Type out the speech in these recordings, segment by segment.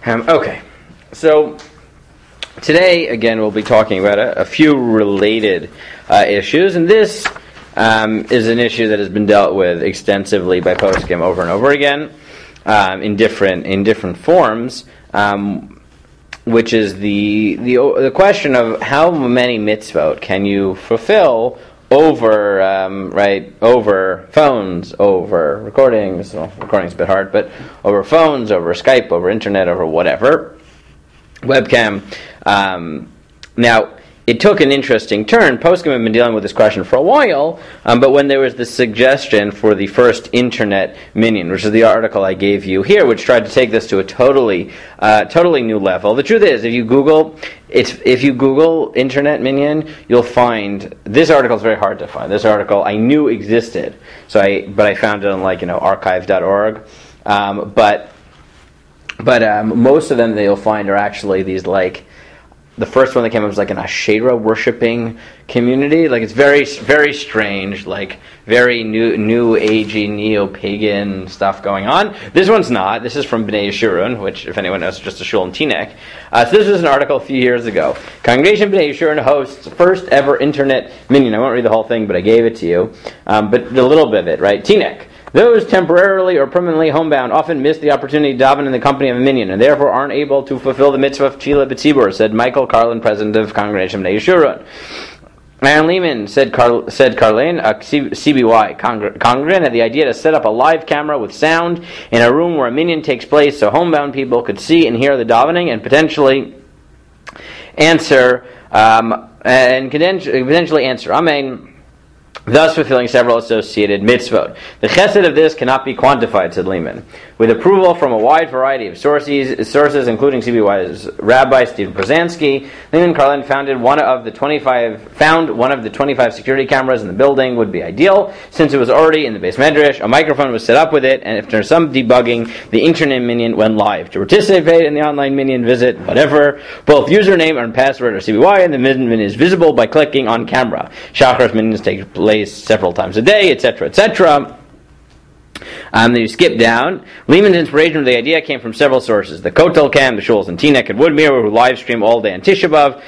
Okay, so today, again, we'll be talking about a few related issues, and this is an issue that has been dealt with extensively by poskim over and over again in different forms, which is the question of how many mitzvot can you fulfill over over phones, over recordings. Well, recording's a bit hard, but over phones, over Skype, over internet, over whatever webcam. Now, it took an interesting turn. Poskim have been dealing with this question for a while, but when there was the suggestion for the first internet minyan, which is the article I gave you here, which tried to take this to a totally new level. The truth is, if you Google internet minyan, you'll find this article is very hard to find. This article I knew existed, but I found it on archive.org. But most of them that you'll find are actually these the first one that came up was an Asherah worshipping community. It's very, very strange, very new agey, neo-pagan stuff going on. This one's not. This is from Bnei Yeshurun, which, if anyone knows, is just a shul in Teaneck. So this was an article a few years ago. Congregation Bnei Yeshurun hosts first ever internet minyan. I won't read the whole thing, but I gave it to you. But a little bit of it, right? Teaneck. Those temporarily or permanently homebound often miss the opportunity to daven in the company of a minyan, and therefore aren't able to fulfill the mitzvah of Tefillah B'tzibur, said Michael Carlin, president of Congregation Bnei Yeshurun. Aaron Lehman, said Carlin, a CBY congregant, had the idea to set up a live camera with sound in a room where a minyan takes place so homebound people could see and hear the davening and potentially answer Amen, thus fulfilling several associated mitzvot. The chesed of this cannot be quantified, said Lehman. With approval from a wide variety of sources including CBY's Rabbi Stephen Przansky, Lehman Carlin found one of the 25 security cameras in the building would be ideal, since it was already in the base medrash. A microphone was set up with it, and after some debugging, the internet minyan went live. To participate in the online minyan, visit whatever both username and password or CBY, and the minyan is visible by clicking on camera. Shacharis minyans take place several times a day, etc., etc. Then you skip down. Lehman's inspiration for the idea came from several sources. The Kotel Camp, the shuls in Teaneck and Woodmere, who live stream all day on Tisha B'Av,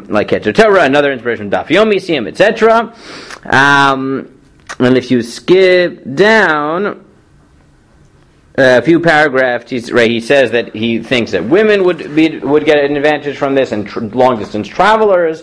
like Keter Torah, another inspiration from Daf Yomi, Siyam, etc. And if you skip down a few paragraphs, he says that he thinks that women would get an advantage from this, and long-distance travelers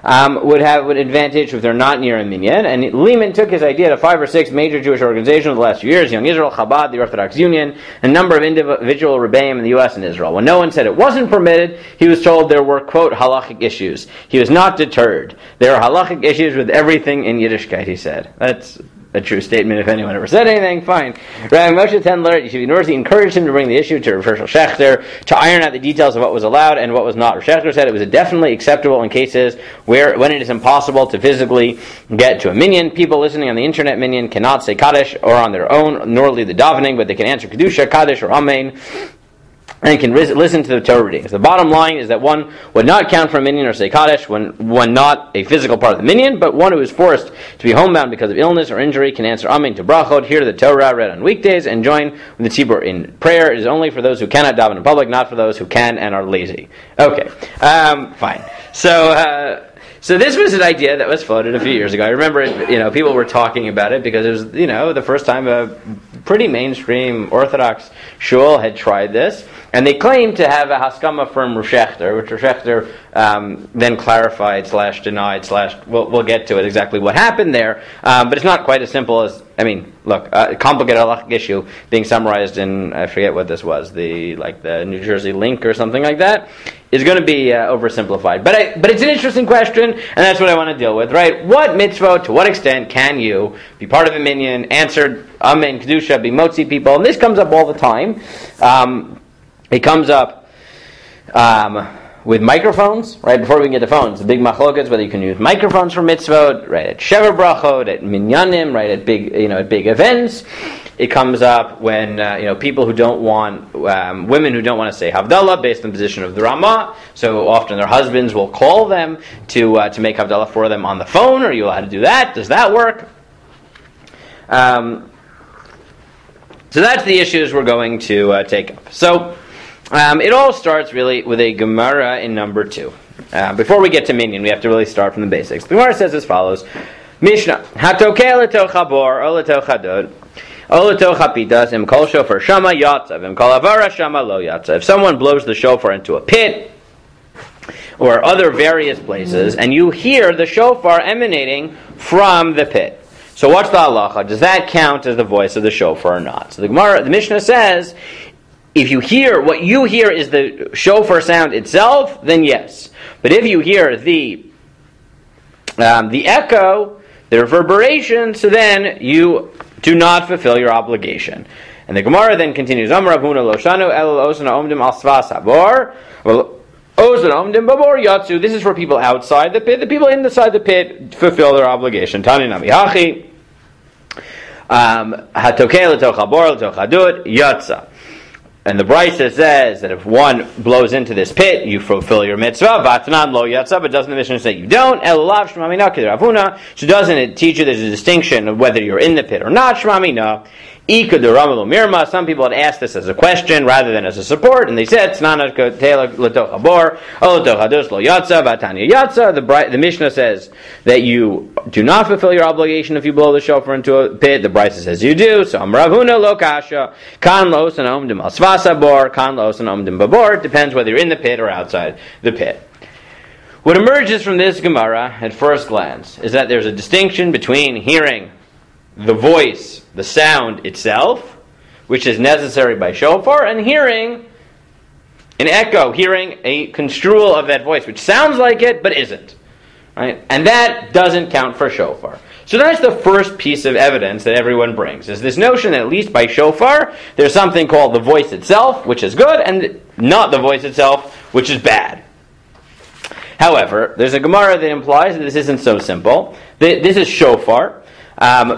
would have an advantage if they're not near a minyan. And Lehman took his idea to 5 or 6 major Jewish organizations in the last few years: Young Israel, Chabad, the Orthodox Union, a number of individual rebbeim in the U.S. and Israel. When no one said it wasn't permitted, he was told there were, quote, halachic issues. He was not deterred. There are halachic issues with everything in Yiddishkeit, he said. That's a true statement. If anyone ever said anything, fine. Rabbi Moshe Tendler at Yeshiva University encouraged him to bring the issue to Rav Hershel Schachter to iron out the details of what was allowed and what was not. Rav Schachter said it was definitely acceptable in cases when it is impossible to physically get to a minyan. People listening on the internet minyan cannot say Kaddish or on their own, nor lead the davening, but they can answer Kedusha, Kaddish, or Amen, and can listen to the Torah readings. The bottom line is that one would not count for a minyan or say Kaddish when not a physical part of the minyan, but one who is forced to be homebound because of illness or injury can answer Amen to Brachot, hear the Torah read on weekdays, and join with the Tzibur in prayer. It is only for those who cannot daven in public, not for those who can and are lazy. Okay, fine. So this was an idea that was floated a few years ago. I remember people were talking about it because it was, the first time a pretty mainstream Orthodox shul had tried this. And they claimed to have a haskama from Rav Schachter, which Rav Schachter then clarified / denied / we'll get to it exactly what happened there. But it's not quite as simple as, a complicated halachic issue being summarized in, I forget what this was, the New Jersey Link or something like that, is going to be oversimplified. But it's an interesting question, and that's what I want to deal with, right? What mitzvot, to what extent can you be part of a minyan, answer Amen, Kedusha, be motzi people? And this comes up all the time. It comes up with microphones, right? Before we can get to phones, the big machlokas, whether you can use microphones for mitzvot, right? At Sheva Brachot, at minyanim, right? At big events. It comes up when people who don't want women who don't want to say Havdalah based on the position of the Ramah. So often their husbands will call them to make Havdalah for them on the phone. Are you allowed to do that? Does that work? So that's the issues we're going to take up. So It all starts really with a Gemara in number 2. Before we get to Minyan, we have to really start from the basics. The Gemara says as follows: Mishnah, Hatokeh l'toch habor, o l'toch hadod, o l'toch hapitas, im kol shofar shama yatzav, im kol avara shama lo yatzav. If someone blows the shofar into a pit, or other various places, and you hear the shofar emanating from the pit. So what's the halacha? Does that count as the voice of the shofar or not? So the Mishnah says, if you hear, what you hear is the shofar sound itself, then yes. But if you hear the echo, the reverberation, so then you do not fulfill your obligation. And the Gemara then continues, Amar Rav Huna lo shanu el osana omdim al svas habor. This is for people outside the pit. The people inside the pit fulfill their obligation. Tani nami hachi. Hatokeh l'toch habor l'toch hadud yatsa. And the Brisa says that if one blows into this pit, you fulfill your mitzvah. Vatnan lo yatsa, but doesn't the Mishnah say you don't? Elulav shmamina k'Ravuna. So doesn't it teach you there's a distinction of whether you're in the pit or not? Shmamina. Some people had asked this as a question rather than as a support, and they said, the Mishnah says that you do not fulfill your obligation if you blow the shofar into a pit. The Brisa says you do. So it depends whether you're in the pit or outside the pit. What emerges from this Gemara at first glance is that there's a distinction between hearing the voice, the sound itself, which is necessary by shofar, and hearing an echo, hearing a construal of that voice, which sounds like it, but isn't. Right? And that doesn't count for shofar. So that's the first piece of evidence that everyone brings, is this notion that at least by shofar, there's something called the voice itself, which is good, and not the voice itself, which is bad. However, there's a Gemara that implies that this isn't so simple. This is shofar.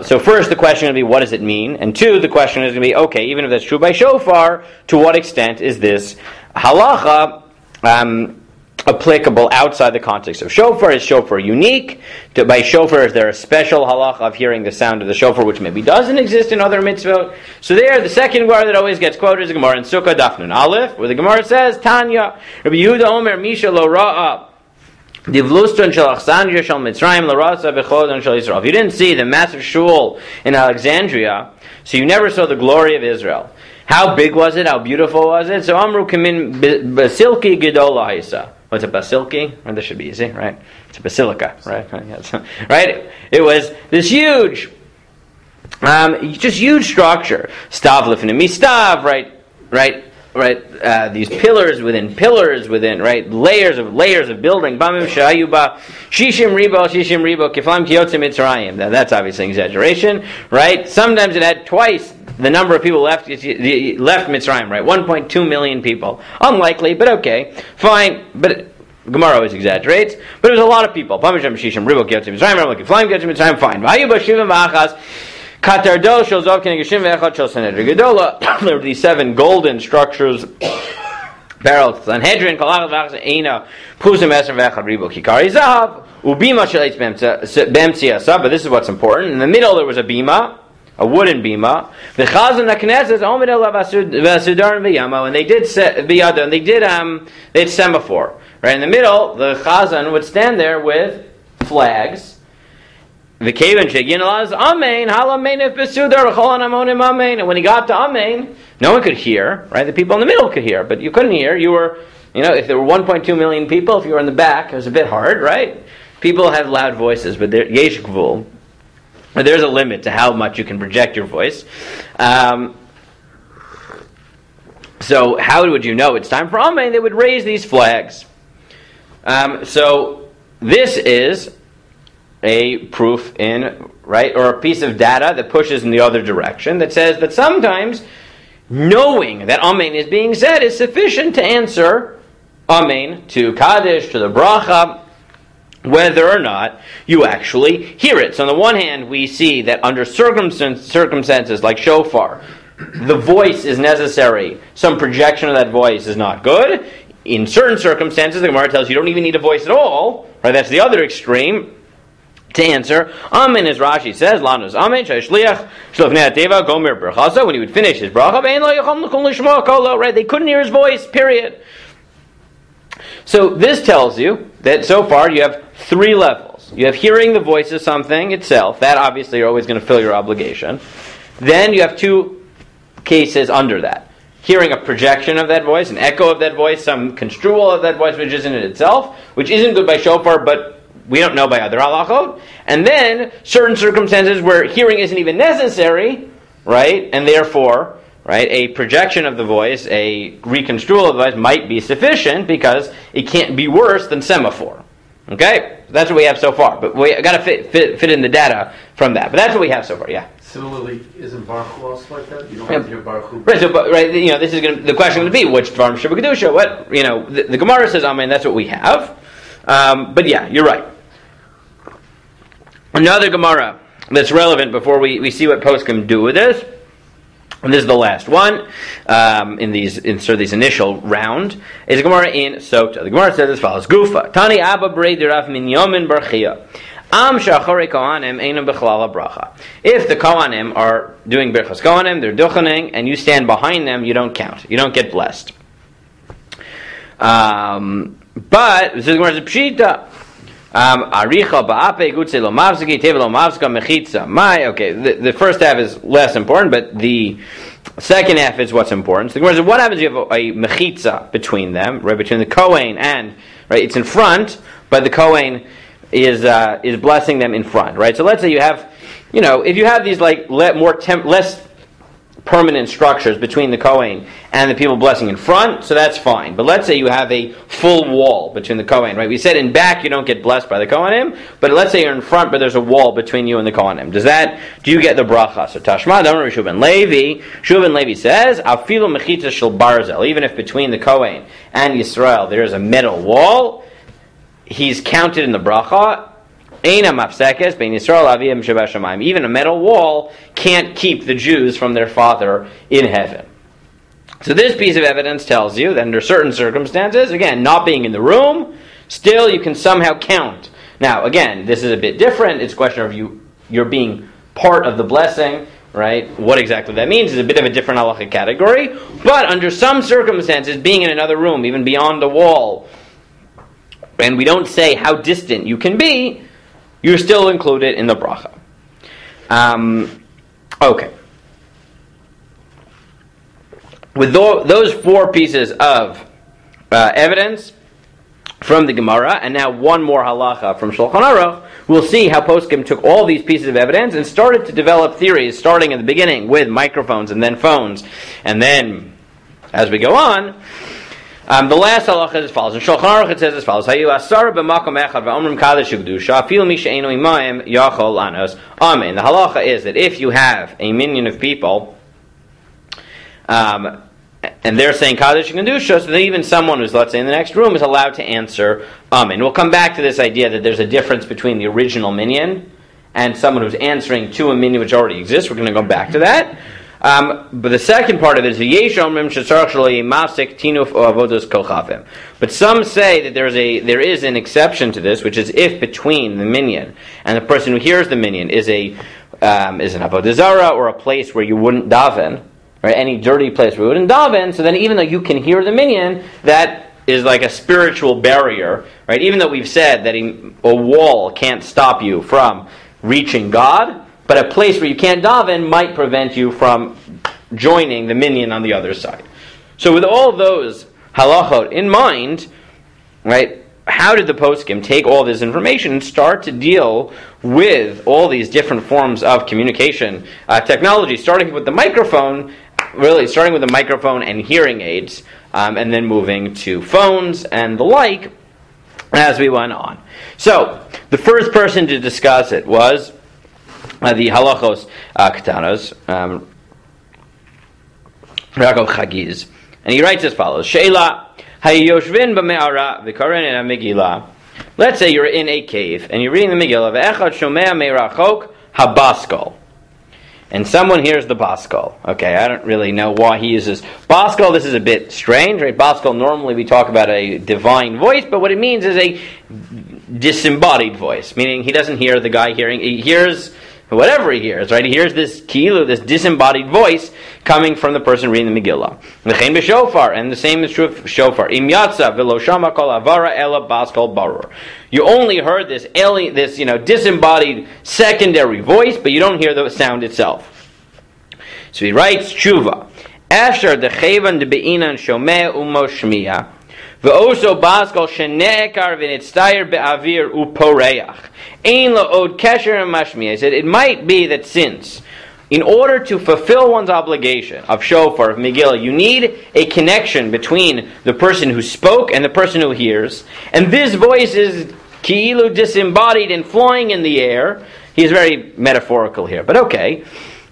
So first the question is going to be, what does it mean? And two, the question is going to be, okay, even if that's true by shofar, to what extent is this halacha applicable outside the context of shofar? Is shofar unique? By shofar, is there a special halacha of hearing the sound of the shofar, which maybe doesn't exist in other mitzvot? So there, the second Gemara that always gets quoted is the Gemara in Sukkah Daf Nun Aleph, where the Gemara says, Tanya, Rabbi Yehuda Omer, Misha lo ra'a. If you didn't see the massive shul in Alexandria, so you never saw the glory of Israel. How big was it? How beautiful was it? So Amru Kamin Basilki Gedola Haisa. What's a basilki? Well, this should be easy, right? It's a basilica, right? Right? It was this huge, just huge structure. Stav lifnim mistav, right? These pillars, right? Layers of building. Bamim shayuba shishim ribo kiflam kiyotze mitzrayim. Now that's obviously an exaggeration, right? Sometimes it had twice the number of people left Mitzrayim, right? 1.2 million people. Unlikely, but okay, fine. But Gemara always exaggerates. But it was a lot of people. Bamim shishim ribo kiyotze mitzrayim kiflam kiyotze mitzrayim. Fine. Vayuba shivim achas. There were these 7 golden structures, barrels, Sanhedrin, but this is what's important. In the middle there was a bima, a wooden bima. And they did semaphore. Right in the middle, the chazan would stand there with flags. And when he got to Amen, no one could hear, right? The people in the middle could hear, but you couldn't hear. You were, if there were 1.2 million people, if you were in the back, it was a bit hard, right? People have loud voices, but there's a limit to how much you can project your voice. So how would you know it's time for Amen? They would raise these flags. So this is a proof or a piece of data that pushes in the other direction, that says that sometimes knowing that Amen is being said is sufficient to answer Amen to Kaddish, to the Bracha, whether or not you actually hear it. So on the one hand, we see that under circumstances like shofar, the voice is necessary. Some projection of that voice is not good. In certain circumstances, the Gemara tells you don't even need a voice at all. Right? That's the other extreme. to answer. Amen, as Rashi says, Lanos Amen, Shliach, Shlofnei Teva, Gomer Berchasa, when he would finish his bracha, right? They couldn't hear his voice, period. So this tells you that so far you have 3 levels. You have hearing the voice of something itself. That obviously you're always going to fill your obligation. Then you have 2 cases under that. Hearing a projection of that voice, an echo of that voice, some construal of that voice which isn't it itself, which isn't good by shofar, but we don't know by other halachot. And then certain circumstances where hearing isn't even necessary, right? And therefore, right, a projection of the voice, a reconstrual of the voice might be sufficient because it can't be worse than semaphore. Okay? That's what we have so far. But we got to fit in the data from that. But that's what we have so far, yeah. Similarly, isn't Baruch Hu also like that? You don't have to hear Baruch Hu. Right, so, right, this is the question would be, which Dvarim Shabbat Kedusha? What, the Gemara says, Amen, that's what we have. But yeah, you're right. Another Gemara that's relevant before we see what poskim do with this, and this is the last one in this initial round, is a Gemara in Sota. The Gemara says as follows: Gufa Tani Abba Brei Derav Minyan Barchia. Am Shachorei Kohanim Einam Bechlal Bracha. If the Kohanim are doing Birchas Kohanim, they're duchening, and you stand behind them, you don't count. You don't get blessed. But this is Gemara's Pshita. Aricha ba'ape gutze lo mavziki teve lo mavzika mechitza. The first half is less important, but the second half is what's important. So the Gemara says, what happens if you have a mechitza between them, right, between the Kohen and, right, it's in front, but the Kohen is blessing them in front, right? So let's say you have, if you have these like less permanent structures between the Kohen and the people blessing in front, so that's fine. But let's say you have a full wall between the Kohen, right? We said in back you don't get blessed by the Kohanim, but let's say you're in front, but there's a wall between you and the Kohanim. Do you get the bracha? So Tashma, Damar Shuvan Levi says, Afilu mechitza shel barzel, even if between the Kohen and Yisrael there is a metal wall, he's counted in the bracha. Even a metal wall can't keep the Jews from their Father in heaven. So this piece of evidence tells you that under certain circumstances, again, not being in the room, still you can somehow count. Now, again, this is a bit different. It's a question of you're being part of the blessing, right? What exactly that means is a bit of a different halachic category. But under some circumstances, being in another room, even beyond a wall, and we don't say how distant you can be, you're still included in the bracha. Okay. With those 4 pieces of evidence from the Gemara, and now one more halacha from Shulchan Aruch, we'll see how poskim took all these pieces of evidence and started to develop theories, starting in the beginning with microphones and then phones, and then as we go on. The last halacha is as follows. In Shulchan Aruch it says as follows: Hayu asar b'makom echad v'omrim kadosh u'kedusha afilu mi she'einu imayim yachol lanos. Amen. The halacha is that if you have a minyan of people, and they're saying kadosh u'kedusha, so that even someone who's, let's say, in the next room is allowed to answer amen. We'll come back to this idea that there's a difference between the original minyan and someone who's answering to a minyan which already exists. We're going to go back to that. But the second part of it is but some say that there is an exception to this, which is if between the minyan and the person who hears the minyan is an avodah zarah or a place where you wouldn't daven, right? Any dirty place where you wouldn't daven. So then, even though you can hear the minyan, that is like a spiritual barrier, right? Even though we've said that a wall can't stop you from reaching God, but a place where you can't daven might prevent you from joining the minyan on the other side. So with all those halachot in mind, right, how did the poskim take all this information and start to deal with all these different forms of communication technology, starting with the microphone and hearing aids, and then moving to phones and the like as we went on. So the first person to discuss it was the halachos katanos, Yaakov Chagiz, and he writes as follows: Sheila hayoshvin b'me'ara v'karen Megillah. Let's say you're in a cave and you're reading the Megillah. Ve'echad shomea me'rachok habaskol, and someone hears the baskol. Okay, I don't really know why he uses baskol. This is a bit strange, right? Baskol, normally we talk about a divine voice, but what it means is disembodied voice, meaning he doesn't hear the guy hearing. He hears whatever he hears, right? He hears this kilu, this disembodied voice coming from the person reading the Megillah. L'chein b'shofar, and the same is true of shofar. Im yatsa v'lo shama kol avara ela bas kol barur. You only heard this alien, this disembodied secondary voice, but you don't hear the sound itself. So he writes tshuva. Asher dechevan debe'inan shomeh umo shmiya. V'oso baskol shenekar v'nitztayer be'avir uporeach. Ein la'od kesher mashmiya. He said, it might be that since, in order to fulfill one's obligation of shofar, of Megillah, you need a connection between the person who spoke and the person who hears, and this voice is ki'ilu disembodied and flying in the air. He's very metaphorical here, but okay.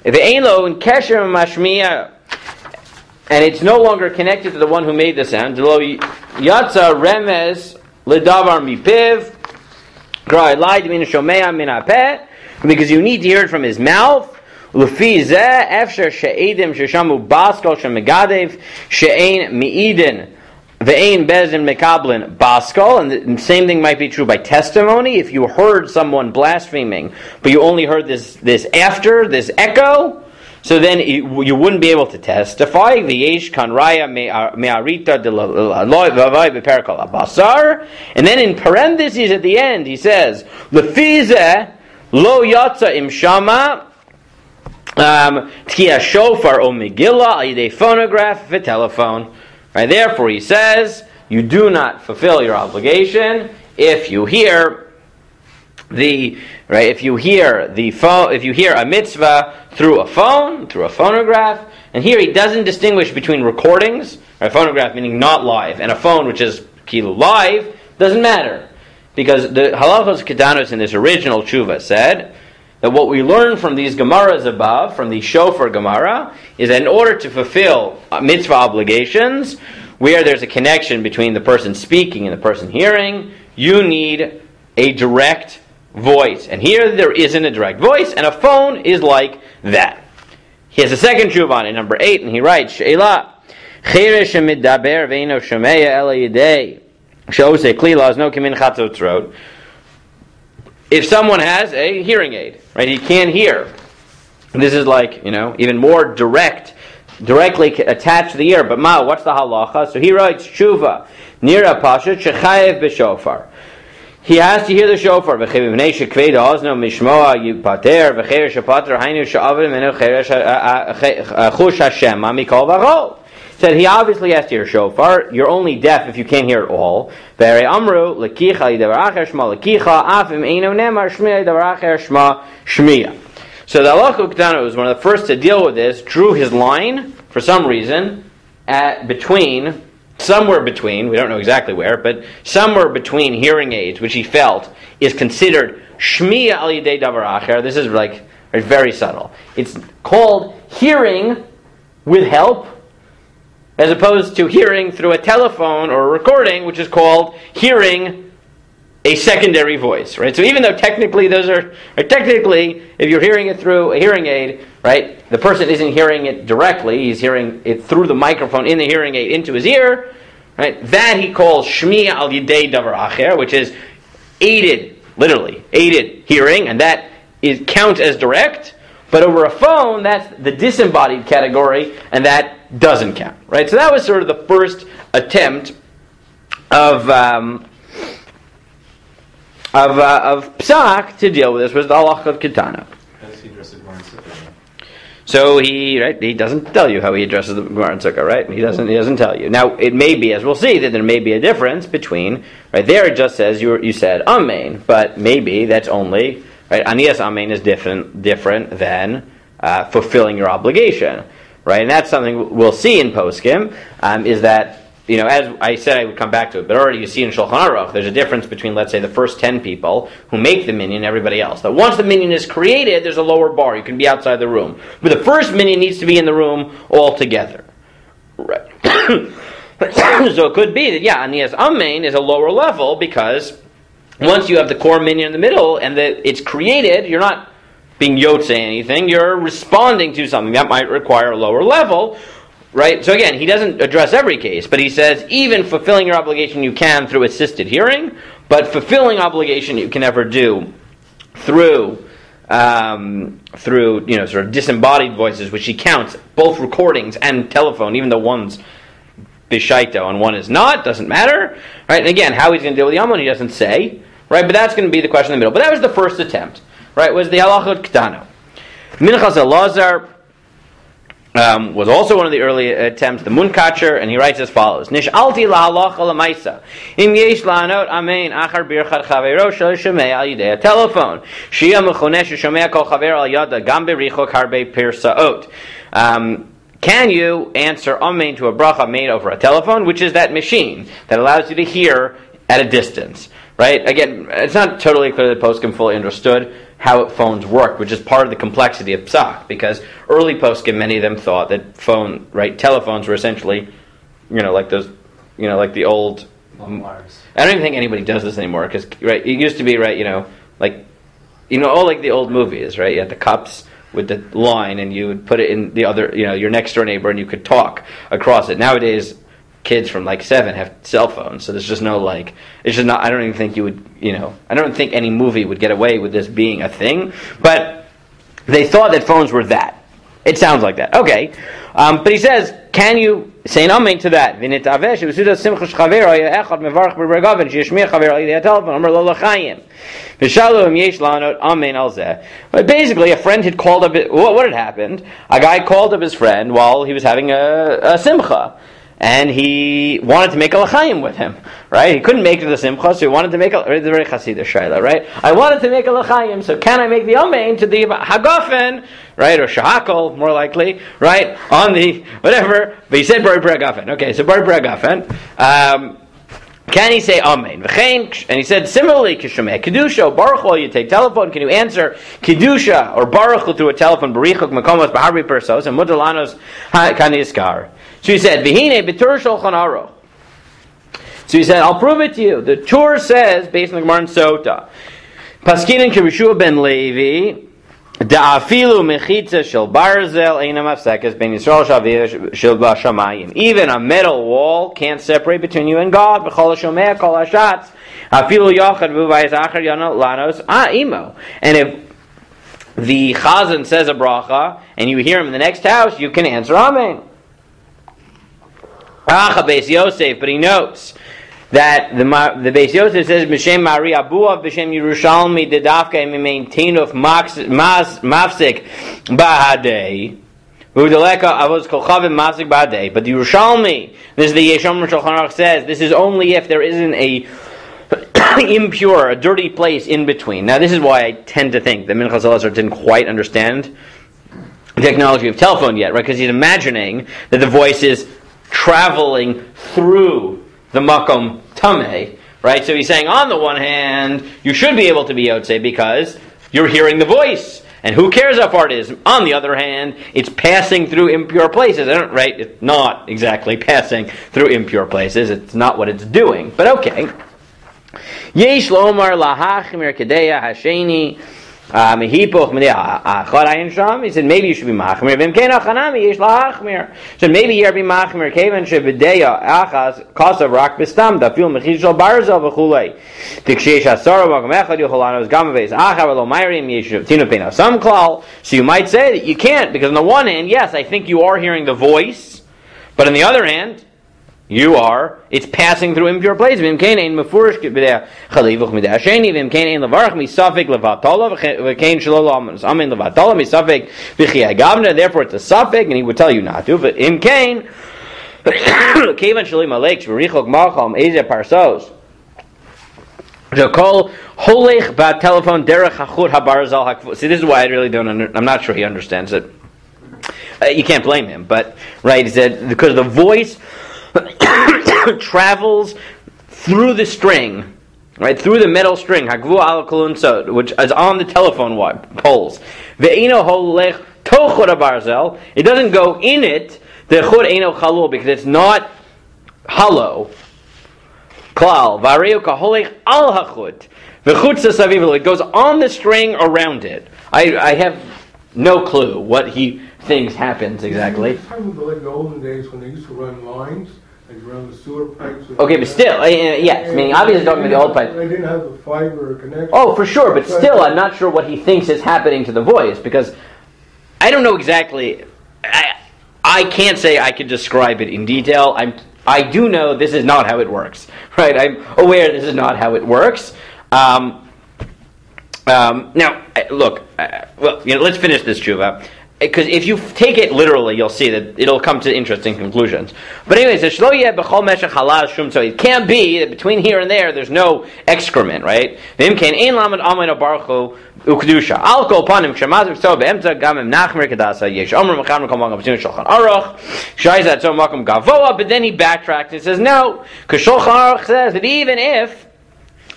V'ein la'od kesher mashmiya, and it's no longer connected to the one who made the sound. Lo yatsa remez ledavar mipiv, because you need to hear it from his mouth. L'fi zeh efshar she'edim sheshamu baskol shemegadev she'ein mi'idin ve'ein bezin mekablin baskol, and the same thing might be true by testimony. If you heard someone blaspheming, but you only heard this echo, so then you wouldn't be able to testify. V'yesh kan raya me'arita de loy v'avai b'perikol abasar. And then in parentheses at the end he says, L'fi zeh lo yatsa im shama tkiya shofar o megillah al yidei phonograph v'telephone. Right. Therefore he says, you do not fulfill your obligation if you hear if you hear a mitzvah through a phone, through a phonograph. And here he doesn't distinguish between recordings, or a phonograph meaning not live, and a phone which is kilu live. Doesn't matter, because the halachos ketanos in this original tshuva said that what we learn from these gemaras above, from the shofar gemara, is that in order to fulfill mitzvah obligations, where there's a connection between the person speaking and the person hearing, you need a direct voice. And here there isn't a direct voice, and a phone is like that. He has a second tshuva on it, number 8, and he writes, She'ela, Cheresh midaber ve'ino shomeya ela yidei, she'osei kli la'azno kimin chatzotzrot. If someone has a hearing aid, right, he can't hear. This is like, even more directly attached to the ear. But what's the halacha? So he writes, tshuva, nira pashat shechayev b'shofar. He has to hear the shofar. Said he obviously has to hear shofar. You're only deaf if you can't hear it all. So the halacha ketana was one of the first to deal with this, drew his line for some reason somewhere between, we don't know exactly where, but somewhere between hearing aids, which he felt is considered shmiya al yidei davar acher. This is very subtle. It's called hearing with help, as opposed to hearing through a telephone or a recording, which is called hearing a secondary voice, right? So even though technically if you're hearing it through a hearing aid, right, the person isn't hearing it directly, he's hearing it through the microphone in the hearing aid into his ear, right? That he calls shmiya al yidei davar acher, which is literally aided hearing, and that counts as direct. But over a phone, that's the disembodied category, and that doesn't count, right? So that was sort of the first attempt of psak to deal with this, was the halacha of ketana. How does he address the Gemara in Sukkah? So he doesn't tell you how he addresses the Gemara in Sukkah, right? He doesn't tell you. Now it may be, as we'll see, that there may be a difference between, right there it just says you said amen, but maybe that's only, right? Aniyas amen is different than fulfilling your obligation, right? And that's something we'll see in poskim, is that, as I said, I would come back to it, but already you see in Shulchan Aruch, there's a difference between, let's say, the first 10 people who make the minyan and everybody else. That once the minyan is created, there's a lower bar. You can be outside the room. But the first minyan needs to be in the room altogether. Right. So it could be that, Aniyas Amen is a lower level, because once you have the core minyan in the middle and it's created, you're not being yotze anything, you're responding to something that might require a lower level. Right? So again, he doesn't address every case, but he says even fulfilling your obligation you can through assisted hearing, but fulfilling obligation you can never do through sort of disembodied voices, which he counts both recordings and telephone, even though one's bishaito and one is not, doesn't matter, right? And again, how he's going to deal with Yamon, he doesn't say, right? But that's going to be the question in the middle. But that was the first attempt, right? Was the halachot ketano. Minchas Elazar was also one of the early attempts, the Munkacher, and he writes as follows: Nish'alti lahalacha lamaisa im yesh la'anot amen achar birchat chavero shel shomei al yidei telephone shia mechonesh shomei kol chaver al yada gam berichok harbe pirsaot. Can you answer amen to a bracha made over a telephone, which is that machine that allows you to hear at a distance, right? Again, it's not totally clear that poskim fully understood how phones worked, which is part of the complexity of psak, because early poskim, many of them thought that telephones were essentially, like those, like the old. Long wires. I don't even think anybody does this anymore, because it used to be like the old movies, right? You had the cups with the line, and you would put it in the other, your next door neighbor, and you could talk across it. Nowadays, kids from 7 have cell phones, so there's just no it's just not. I don't even think you would, I don't think any movie would get away with this being a thing. But they thought that phones were that. It sounds like that. Okay, but he says, can you say an amen to that? But basically, a friend had called up. What had happened? A guy called up his friend while he was having a simcha. And he wanted to make a l'chaim with him, right? He couldn't make it to the simcha, so he wanted to make a... It's very chasidish shaila, right? I wanted to make a l'chaim, so can I make the amen to the hagafen, right? Or shahakol, more likely, right? On the... whatever. But he said bar hagafen. Okay, so bar hagafen. Can he say amen? And he said, similarly, kishomeh kedusha, baruch you take telephone, can you answer kedusha or baruch through a telephone, barichuk makomos b'harbi persos, and mudalanos kaniskar. So he said, Vihine b'tur shulchan aruch. So he said, I'll prove it to you. The Tur says, based on the Gemara in Sota, Paskinin k'Rishua ben Levi, da'afilu mechitza shel barzel einam afsekes ben Yisrael shavir shel bashamayim. Even a metal wall can't separate between you and God. B'chol hashomeh kol hashatz afilu yachad v'uvayis achar yana lanos imo. And if the chazan says a bracha and you hear him in the next house, you can answer amen. Beis Yosef, but he notes that the Beis Yosef says B'Shem Mari Abuav B'Shem Yerushalmi Dedafka Maintainuf Mafsik Bahadei Udaleka Avos Kolchavim Mafsik Bahadei. But the Yerushalmi, this is the Yeshomar Shulchan Aruch says, this is only if there isn't a impure, a dirty place in between. Now this is why I tend to think that Minchas Elazar didn't quite understand the technology of telephone yet, right? Because he's imagining that the voice is traveling through the makom tameh, right? So he's saying, on the one hand, you should be able to be yotzei because you're hearing the voice, and who cares how far it is? On the other hand, it's passing through impure places, right? It's not exactly passing through impure places. It's not what it's doing, but okay. Yesh lomar lahachmir kedeya hasheni. He said maybe you should be machmir. So maybe you're be machmir. Kevan shebedeya achas kasav rak bestam dafil mechishol barzel v'chulei. Tikshesh asara magam echad yocholanos gamaves achav lo mayrim yeshuv tinu pena some klal. So you might say that you can't because on the one hand, yes, I think you are hearing the voice, but on the other hand, it's passing through impure places. Therefore, it's a suffix, and he would tell you not to. But in Cain, see, this is why I really don't I'm not sure he understands it. You can't blame him, but right, he said because the voice travels through the string, right, through the metal string, which is on the telephone poles. It doesn't go in it, because it's not hollow. It goes on the string around it. I have no clue what he thinks happens exactly. Like the olden days when they used to run lines, like around the sewer pipes. Okay, but still, yes, meaning obviously talking about the old pipe. They didn't have the fiber connection. Oh, for sure, but still, I'm not sure what he thinks is happening to the voice, because I don't know exactly. I can't say I could describe it in detail. I do know this is not how it works, right? I'm aware this is not how it works. Now, look. Let's finish this tshuva, because if you take it literally, you'll see that it'll come to interesting conclusions. But anyways, it can't be that between here and there's no excrement, right? Ukdusha. I'll go upon him. Shemazu so beemta gamim nachmer kedasa yesh. Omer mechamr kol magam between Shulchan Aruch. Shaiz at so magam gavoa. But then he backtracks and says no, because Shulchan Aruch says that even if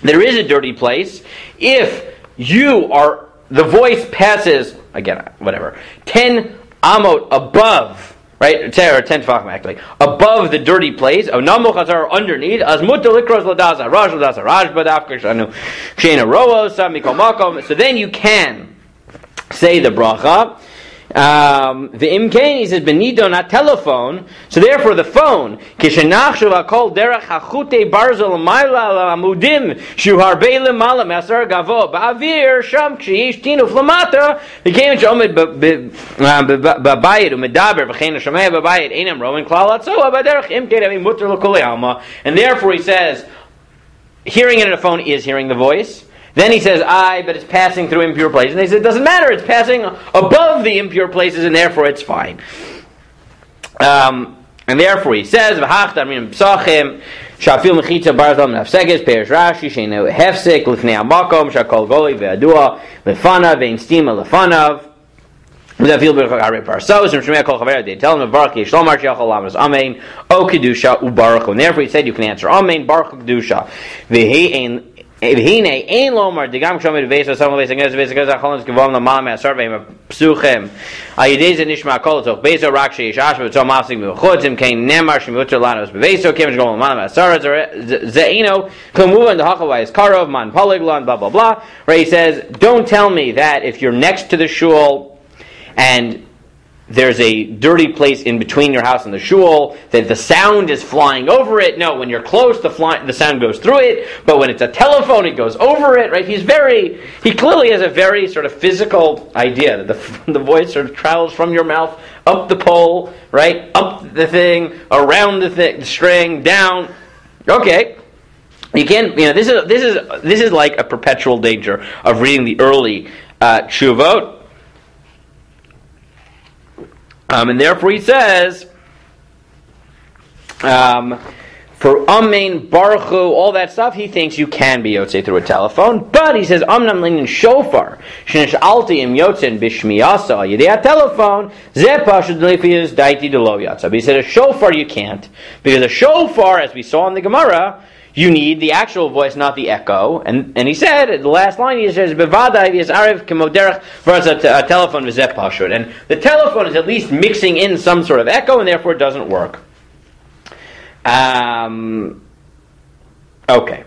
there is a dirty place, if the voice passes again, whatever 10 amot above. Right, or 10 tefachim actually above the dirty place. Underneath, as mutar likros ladaza raj badaf kishanu sheina roos mikol makom. So then you can say the bracha. The imkain, he says benido, not telephone. So therefore the phone kishenachshuv akol derech hachute barzel mayla amudim shuharbei lemala masar gavo ba'avir sham kshiyish tinu flamata became shomed b'bayit umedaber v'chein shomei b'bayit einam roman klalat so b'derech imkain I mean mutar l'kulei alma. And therefore he says hearing it in a phone is hearing the voice. Then he says, but it's passing through impure places. And they say, it doesn't matter, it's passing above the impure places, and therefore it's fine. And therefore he says, Shafil mechitza barzal menafseges perish Rashi sheinu hefsek lifnei hamakom shakol goli ve'adua lefanav ve'in stima lefanav v'dafil b'rchak parsos and shemei kol chaver they tell him baruch yishlomar shiachol lamas amen o kedusha ubaruch. And therefore he said you can answer amen baruch kedusha v'hein V'hine ein lomar digam shomer v'eso some of these guys acholons givom the mama survey psuchem ayidez nishma kolotok beso rakshe yishash but so masing b'chutzim kein nemar shmutter lanos b'eso kemesh gom mama saras zeino kumuva and the hakavai karov man polyglon blah blah blah. Right, he says, don't tell me that if you're next to the shul and there's a dirty place in between your house and the shul, that the sound is flying over it. No, when you're close, the sound goes through it. But when it's a telephone, it goes over it. Right? He clearly has a very sort of physical idea that the voice sort of travels from your mouth up the pole, right, up the thing, around the string, down. Okay, you can't. This is like a perpetual danger of reading the early tshuvot. And therefore he says, for Amen, Baruch Hu, all that stuff, he thinks you can be Yotzei through a telephone. But he says, Amnam Linin Shofar, Shenish'alti im Yotzen Bishmiyasa, Yedei telephone, Zeh Pashut Lefius Daiti Delo Yatsa. But he said, a shofar you can't, because a shofar, as we saw in the Gemara, you need the actual voice, not the echo. And he said, the last line, he says, Bevada is Arif Kemoderech versus a telephone v'zeh pashut. And the telephone is at least mixing in some sort of echo, and therefore it doesn't work. Okay.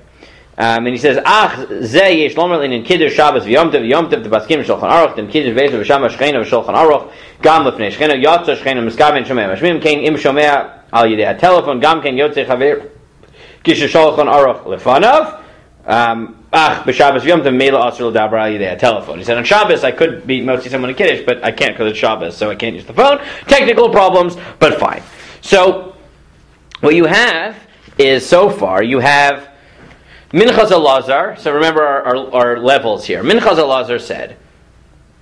And he says, Zeh yesh lomer in Kiddush Shabbos v'yom tev the baskim Shulchan Aruch, then Kiddush v'ezo v'shama shchena v'Shulchan Aruch, gam lefnei shchena yotza shchena miskaven shomei mashmim kein im shomei al yidei telephone, gam kein yotzei chaver Kisha Aruch lefanav. B'Shabbos Yom Tov Mela Asur L'Dabra Yidei telephone. He said on Shabbos I could be mostly someone in Kiddush, but I can't because it's Shabbos, so I can't use the phone. Technical problems, but fine. So what you have is so far you have Minchas Elazar. So remember our levels here. Minchas Elazar said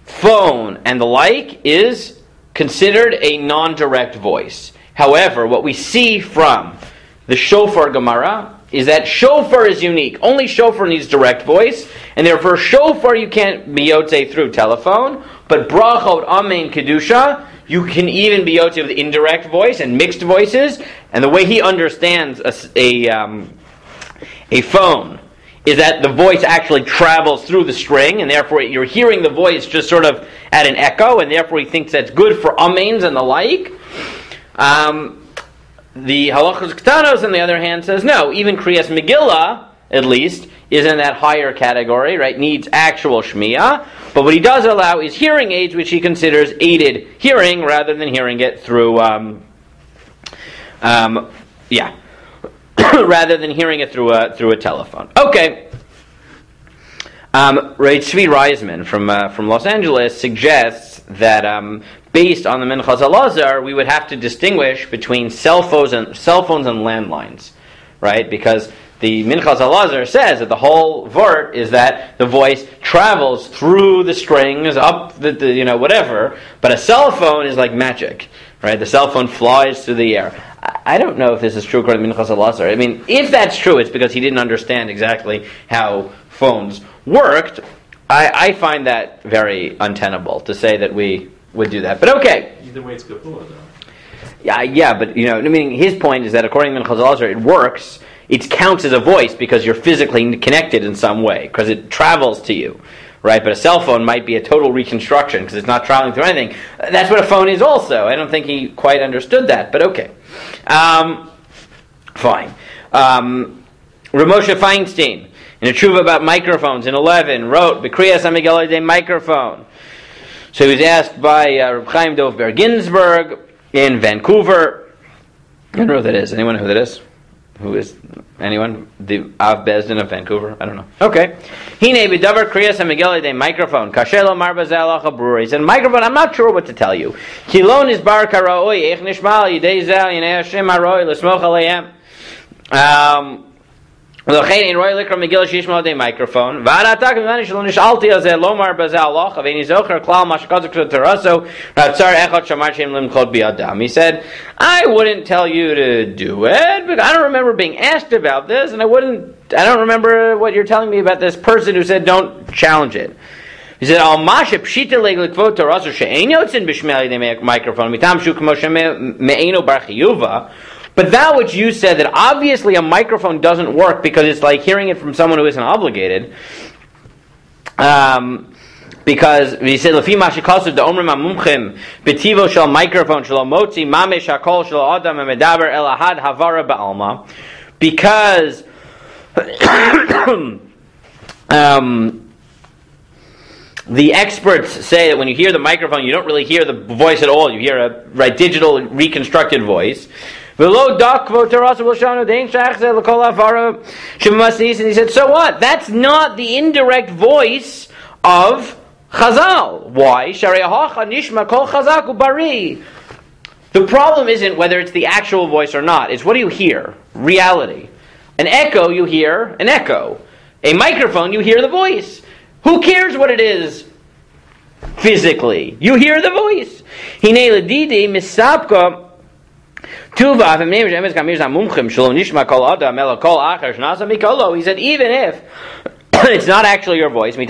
phone and the like is considered a non-direct voice. However, what we see from the shofar Gemara is that shofar is unique. Only shofar needs direct voice, and therefore shofar you can't be yotzei through telephone, but brachot, amen, kedusha, you can even be yotzei with indirect voice and mixed voices. And the way he understands a phone is that the voice actually travels through the string, and therefore you're hearing the voice just sort of at an echo, and therefore he thinks that's good for amens and the like. The Halachos Ktanos, on the other hand, says no. Even Kriyas Megillah, at least, is in that higher category, right? Needs actual Shmiya. But what he does allow is hearing aids, which he considers aided hearing, rather than hearing it through Yeah. Rather than hearing it through a telephone. Okay. Right, Tzvi Reisman from Los Angeles suggests that based on the Minchas Elazar, we would have to distinguish between cell phones and landlines, right? Because the Minchas Elazar says that the whole vort is that the voice travels through the strings, up the whatever, but a cell phone is like magic, right? The cell phone flies through the air. I don't know if this is true according to Minchas Elazar. I mean, if that's true, it's because he didn't understand exactly how phones worked. I find that very untenable to say that we would do that. But okay. Either way, it's good for though. Yeah, but his point is that according to Minchas Elazar, it works. It counts as a voice because you're physically connected in some way, because it travels to you, right? But a cell phone might be a total reconstruction because it's not traveling through anything. That's what a phone is also. I don't think he quite understood that, but okay. Fine. Ramosha Feinstein, in a tshuva about microphones in 11, wrote, B'kriyas HaMegillah de microphone. So he was asked by Reb Chaim Dov Ginsburg in Vancouver. I don't know who that is. Anyone know who that is? Who is anyone? The Av Bezdin of Vancouver? I don't know. Okay. Hine b'davar kriyas hamegillah de microphone. Kashelo mar bazal achabur. He said, microphone, I'm not sure what to tell you. Kilon is bar karaoi, ech nishmal, yidei zal, yinei Hashem haroi, l'smoch aleihem. L'chein in roi likra megillah shishmal de microphone. V'adatak v'mani shalom nishalti azeh lomar bazal loch, aveni zocher klal mashakazik teraso, ratzar echot shamar shem limchot biadam. He said, I wouldn't tell you to do it, but I don't remember being asked about this, and I don't remember what you're telling me about this person who said don't challenge it. He said, Al mashe pshita leglikvot teraso she'ein yotzin b'shmeli de microphone, mitam shu kmo she'me'eno bar chiyuva. But that which you said, that obviously a microphone doesn't work because it's like hearing it from someone who isn't obligated. Because he said, "Lefi ma shekasav the omrim hamumchim betivo shel microphone shel motzi mamesh hakol shel adam medaber el ahad havara ba'alma." Because the experts say that when you hear the microphone, you don't really hear the voice at all. You hear a digital reconstructed voice. And he said, so what? That's not the indirect voice of Chazal. Why? The problem isn't whether it's the actual voice or not. It's what do you hear? Reality. An echo, you hear an echo. A microphone, you hear the voice. Who cares what it is physically? You hear the voice. He said, even if it's not actually your voice, even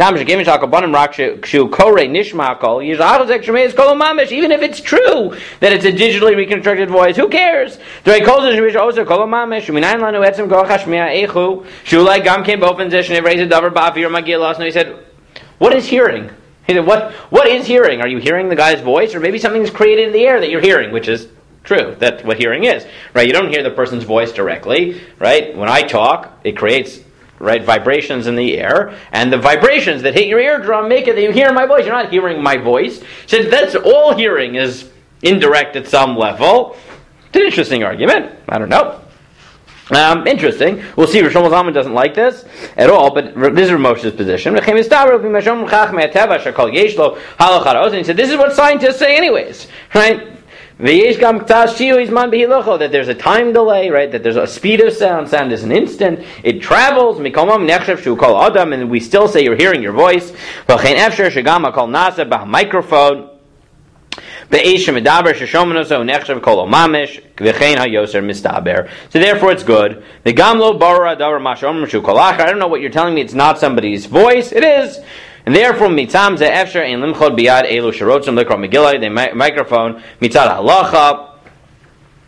if it's true that it's a digitally reconstructed voice, who cares? He said, what is hearing? He said, what is hearing? Are you hearing the guy's voice? Or maybe something's created in the air that you're hearing, which is true. That's what hearing is, right? You don't hear the person's voice directly, right? When I talk, it creates, right, vibrations in the air, and the vibrations that hit your eardrum make it that you hear my voice. You're not hearing my voice. So that's all hearing is indirect at some level. It's an interesting argument. I don't know. Interesting. We'll see. Rosh Zalman doesn't like this at all, but this is Moshe's position. He said, this is what scientists say anyways, right? That there's a time delay, right? That there's a speed of sound. Sound is an instant. It travels. And we still say you're hearing your voice. Microphone. So therefore it's good. I don't know what you're telling me. It's not somebody's voice. It is. And therefore, mitzam ze efsher in limchod biyad elu sherotzim likro megillah, the microphone mitzad halacha.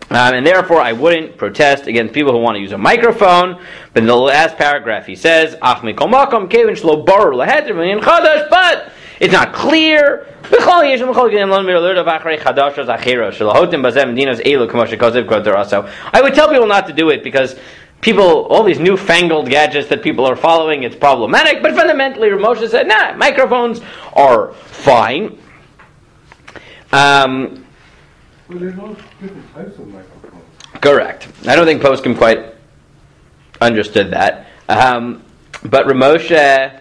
And therefore, I wouldn't protest against people who want to use a microphone. But in the last paragraph, he says, "Ach mikol makom kevin shlo baru laheter v'yin chadash," but it's not clear. I would tell people not to do it because people, all these newfangled gadgets that people are following, it's problematic. But fundamentally, Moshe said, nah, microphones are fine. Well, there's all different types of microphones. Correct. I don't think poskim quite understood that. But Ramosha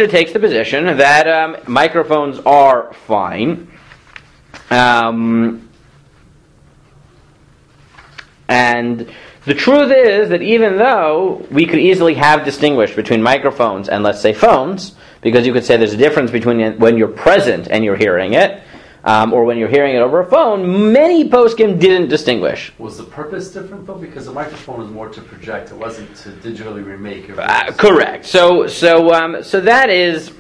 takes the position that microphones are fine. And the truth is that even though we could easily have distinguished between microphones and, let's say, phones, because you could say there's a difference between when you're present and you're hearing it, or when you're hearing it over a phone, many poskim didn't distinguish. Was the purpose different though? Because the microphone was more to project; it wasn't to digitally remake your correct. So that is.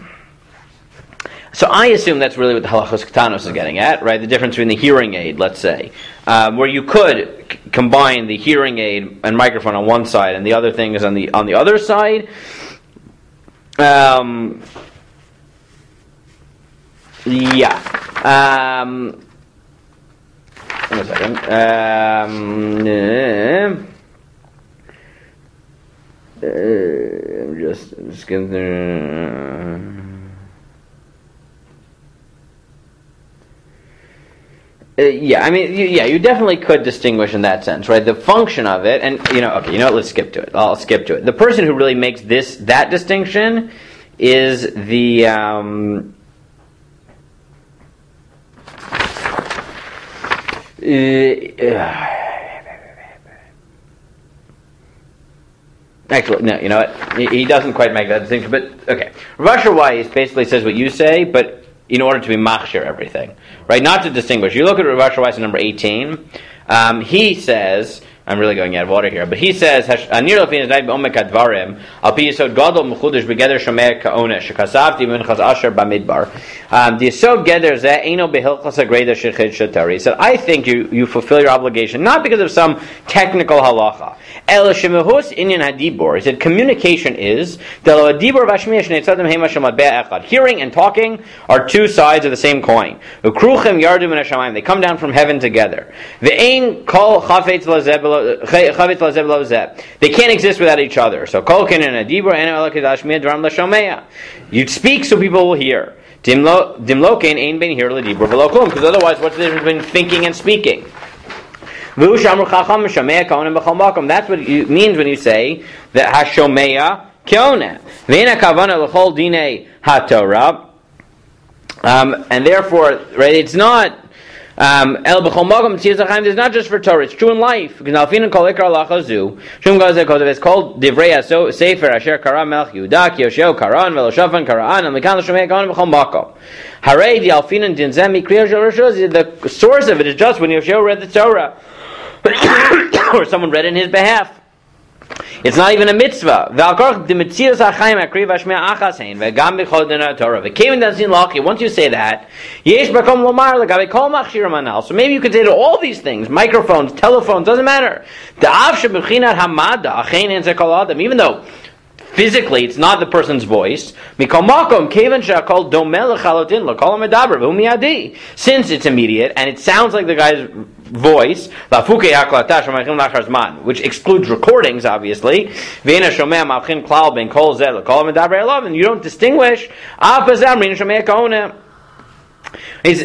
So I assume that's really what the halachos ketanos is getting at, right? The difference between the hearing aid, let's say, where you could combine the hearing aid and microphone on one side, and the other thing is on the other side. Yeah. One second. I'm just going you definitely could distinguish in that sense, right? The function of it, and let's skip to it. I'll skip to it. The person who really makes that distinction is the actually, no, you know what? He doesn't quite make that distinction, but okay. Rav Asher Weiss basically says what you say, but in order to be machshir everything, right? Not to distinguish. You look at Rav Asher Weiss in number 18. He says, I'm really going out of order here, but he says, "Anir lefin znai b'omek hadvarim al pi yisod gadol mechudesh begeder shomei kaona shekasavti minchas asher b'midbar." The yisod geder zeh eino behilchas agreda shechid shatari. He said, I think you fulfill your obligation not because of some technical halacha. El shemehus inyan hadibor. He said communication is delo hadibor v'ashmiya shneitzadem hema shemad be'echad. Hearing and talking are two sides of the same coin. Ukruchem yardu min hashamayim. They come down from heaven together. Ve'ein kol chafetz lazeb. They can't exist without each other. So you'd speak so people will hear. Because otherwise, what's the difference between thinking and speaking? That's what it means when you say that Hashomeya Keona. And therefore, right, it's not. It's not just for Torah, it's true in life. It's called Divrei Sefer Asher Kara Melch Yehuda Ki Yosheo Karan Velo Shafan Karaan and Mekan L'Shomei Karan B'chol Makom. Harei Di Alfinan Dinzemi Kriya Shel Rosh. The source of it is just when Yosheo read the Torah, or someone read in his behalf. It's not even a mitzvah. Once you say that, so maybe you could say to all these things, microphones, telephones, doesn't matter. Even though physically it's not the person's voice, since it's immediate and it sounds like the guy's voice, which excludes recordings, obviously, and you don't distinguish.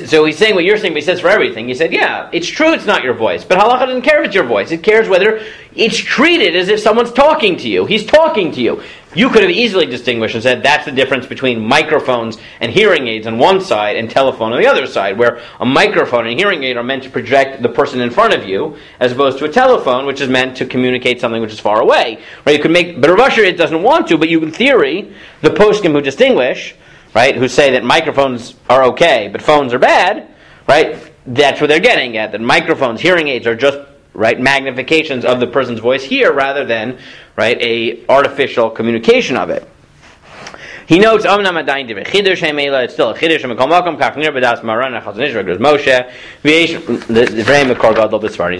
So he's saying what you're saying, but he says for everything. He said, yeah, it's true it's not your voice, but halacha doesn't care if it's your voice. It cares whether it's treated as if someone's talking to you. He's talking to you. You could have easily distinguished and said that's the difference between microphones and hearing aids on one side and telephone on the other side, where a microphone and a hearing aid are meant to project the person in front of you, as opposed to a telephone, which is meant to communicate something which is far away. Right? You could make, but Rav Asher it doesn't want to, but you in theory, the poskim who distinguish, right, who say that microphones are okay, but phones are bad, right, that's what they're getting at, that microphones, hearing aids are just, right, magnifications of the person's voice here, rather than, right, a artificial communication of it. He notes, it's still a chiddush,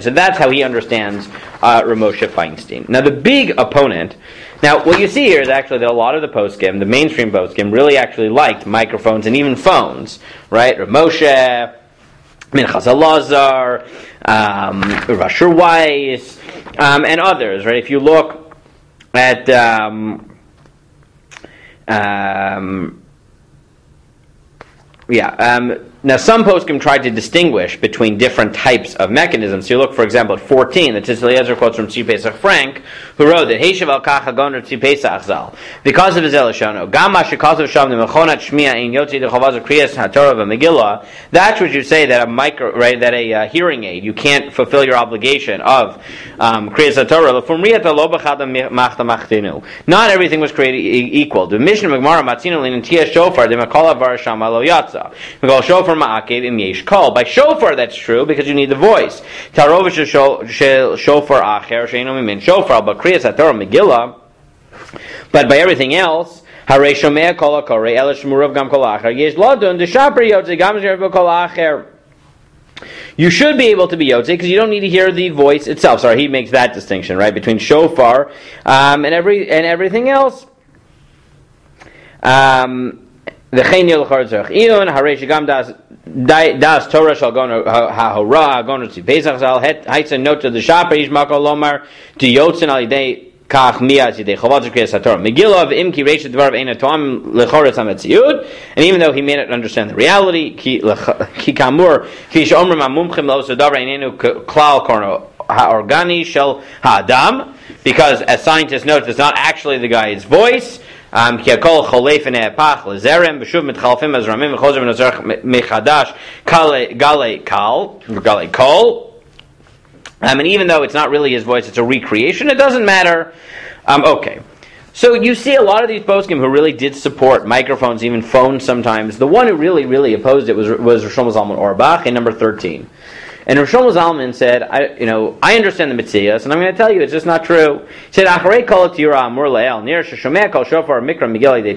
so that's how he understands Ramosha Feinstein. Now the big opponent, now what you see here is actually that a lot of the poskim, the mainstream poskim, really actually liked microphones and even phones, right? Ramosha, Minchas Elazar, Rav Asher Weiss, and others, right? If you look at Now, some poskim tried to distinguish between different types of mechanisms. So you look, for example, at 14, the Tzitz Eliezer quotes from Tzvi Pesach Frank, who wrote that Heishav al Kach Hagoner Tzvi Pesach Zal. Because of his Elishono, Gama Shekasav Sham the Mechonat Shmiya in Yotzi the Chavaz of Kriyas HaTorah Megillah. That's what you say that a hearing aid, you can't fulfill your obligation of Kriyas HaTorah. Not everything was created equal. The mission of Gemara Matzino Linantia Shofar the Makala Var Shama Lo Yatza. We call Shofar Ma'akev Im Yesh Kol. By shofar, that's true because you need the voice. Tarovish Shofar Acher Sheino Mimin Shofar, but Kriyas HaTorah Megillah. But by everything else, Harei Shomea Kol HaKorei Ela Shmurav Gam Kol Acher Yesh Lodun Deshaper Yotze Gam Zerbo Kol Acher. You should be able to be Yotze because you don't need to hear the voice itself. Sorry, he makes that distinction, right, between shofar and everything else. The Chenyel Charzach Ion Harei Shigam Das Torah Shal Goner HaHorah Goner Tzvi Pesach Zal Heitzen Note to the Shaper Yishmakol Lomar to Yotzen Al Yidei Kach Miyaz Yidei Chavaz Kriyas HaTorah Megillah of Im Ki Reish Dvar Ein Atom Lechoretz HaMetziut. And even though he made it understand the reality, Ki Kamur Ki Shomrim HaMumchim Lo Sodavar Einenu Klal Korno HaOrgani Shel HaAdam, because as scientists note, it's not actually the guy's voice. Ki Hakol Cholef Ne'epach Lezerem B'shuv Mitchalfim Azramim V'chozer V'nozerach Mechadash Galei Kol. And even though it's not really his voice, it's a recreation, it doesn't matter. Okay. So you see a lot of these poskim who really did support microphones, even phones sometimes. The one who really, really opposed it was Rosh Zalman Auerbach in number 13. And Rosh Zalman said, I understand the Mitzias, and I'm going to tell you it's just not true. He said, Acharei kol tira amur le'el, nir sheshomea kol shofar mikra megillah de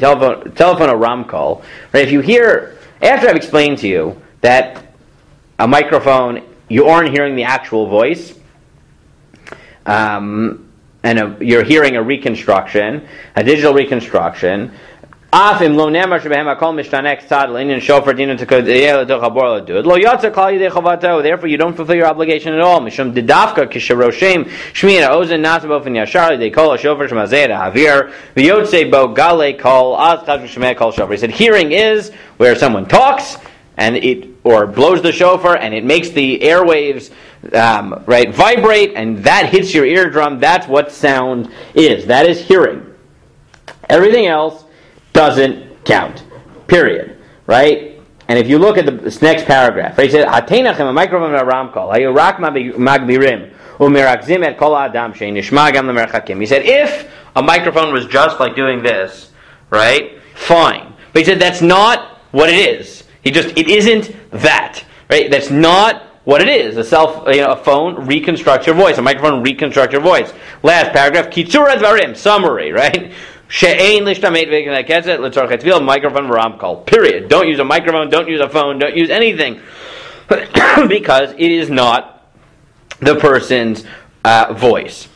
telephone a ram call. Right? If you hear, after I've explained to you that a microphone, you aren't hearing the actual voice, you're hearing a reconstruction, a digital reconstruction. Therefore, you don't fulfill your obligation at all. He said, hearing is where someone talks and or blows the shofar and it makes the airwaves vibrate, and that hits your eardrum. That's what sound is. That is hearing. Everything else doesn't count. Period. Right? And if you look at this next paragraph, right, he said, "Hatenachem a microphone a ramkol. Hayurak magbirim umirakzim et kol adam she'nishma gam lemerchakim." He said, if a microphone was just like doing this, right? Fine. But he said that's not what it is. It isn't that. Right? That's not what it is. A phone reconstructs your voice. A microphone reconstructs your voice. Last paragraph, kitzura dvarim, summary, right? She'ein lishtamet v'ketzet l'tzorchei tefillah microphone v'ramkol. Period. Don't use a microphone. Don't use a phone. Don't use anything, because it is not the person's voice.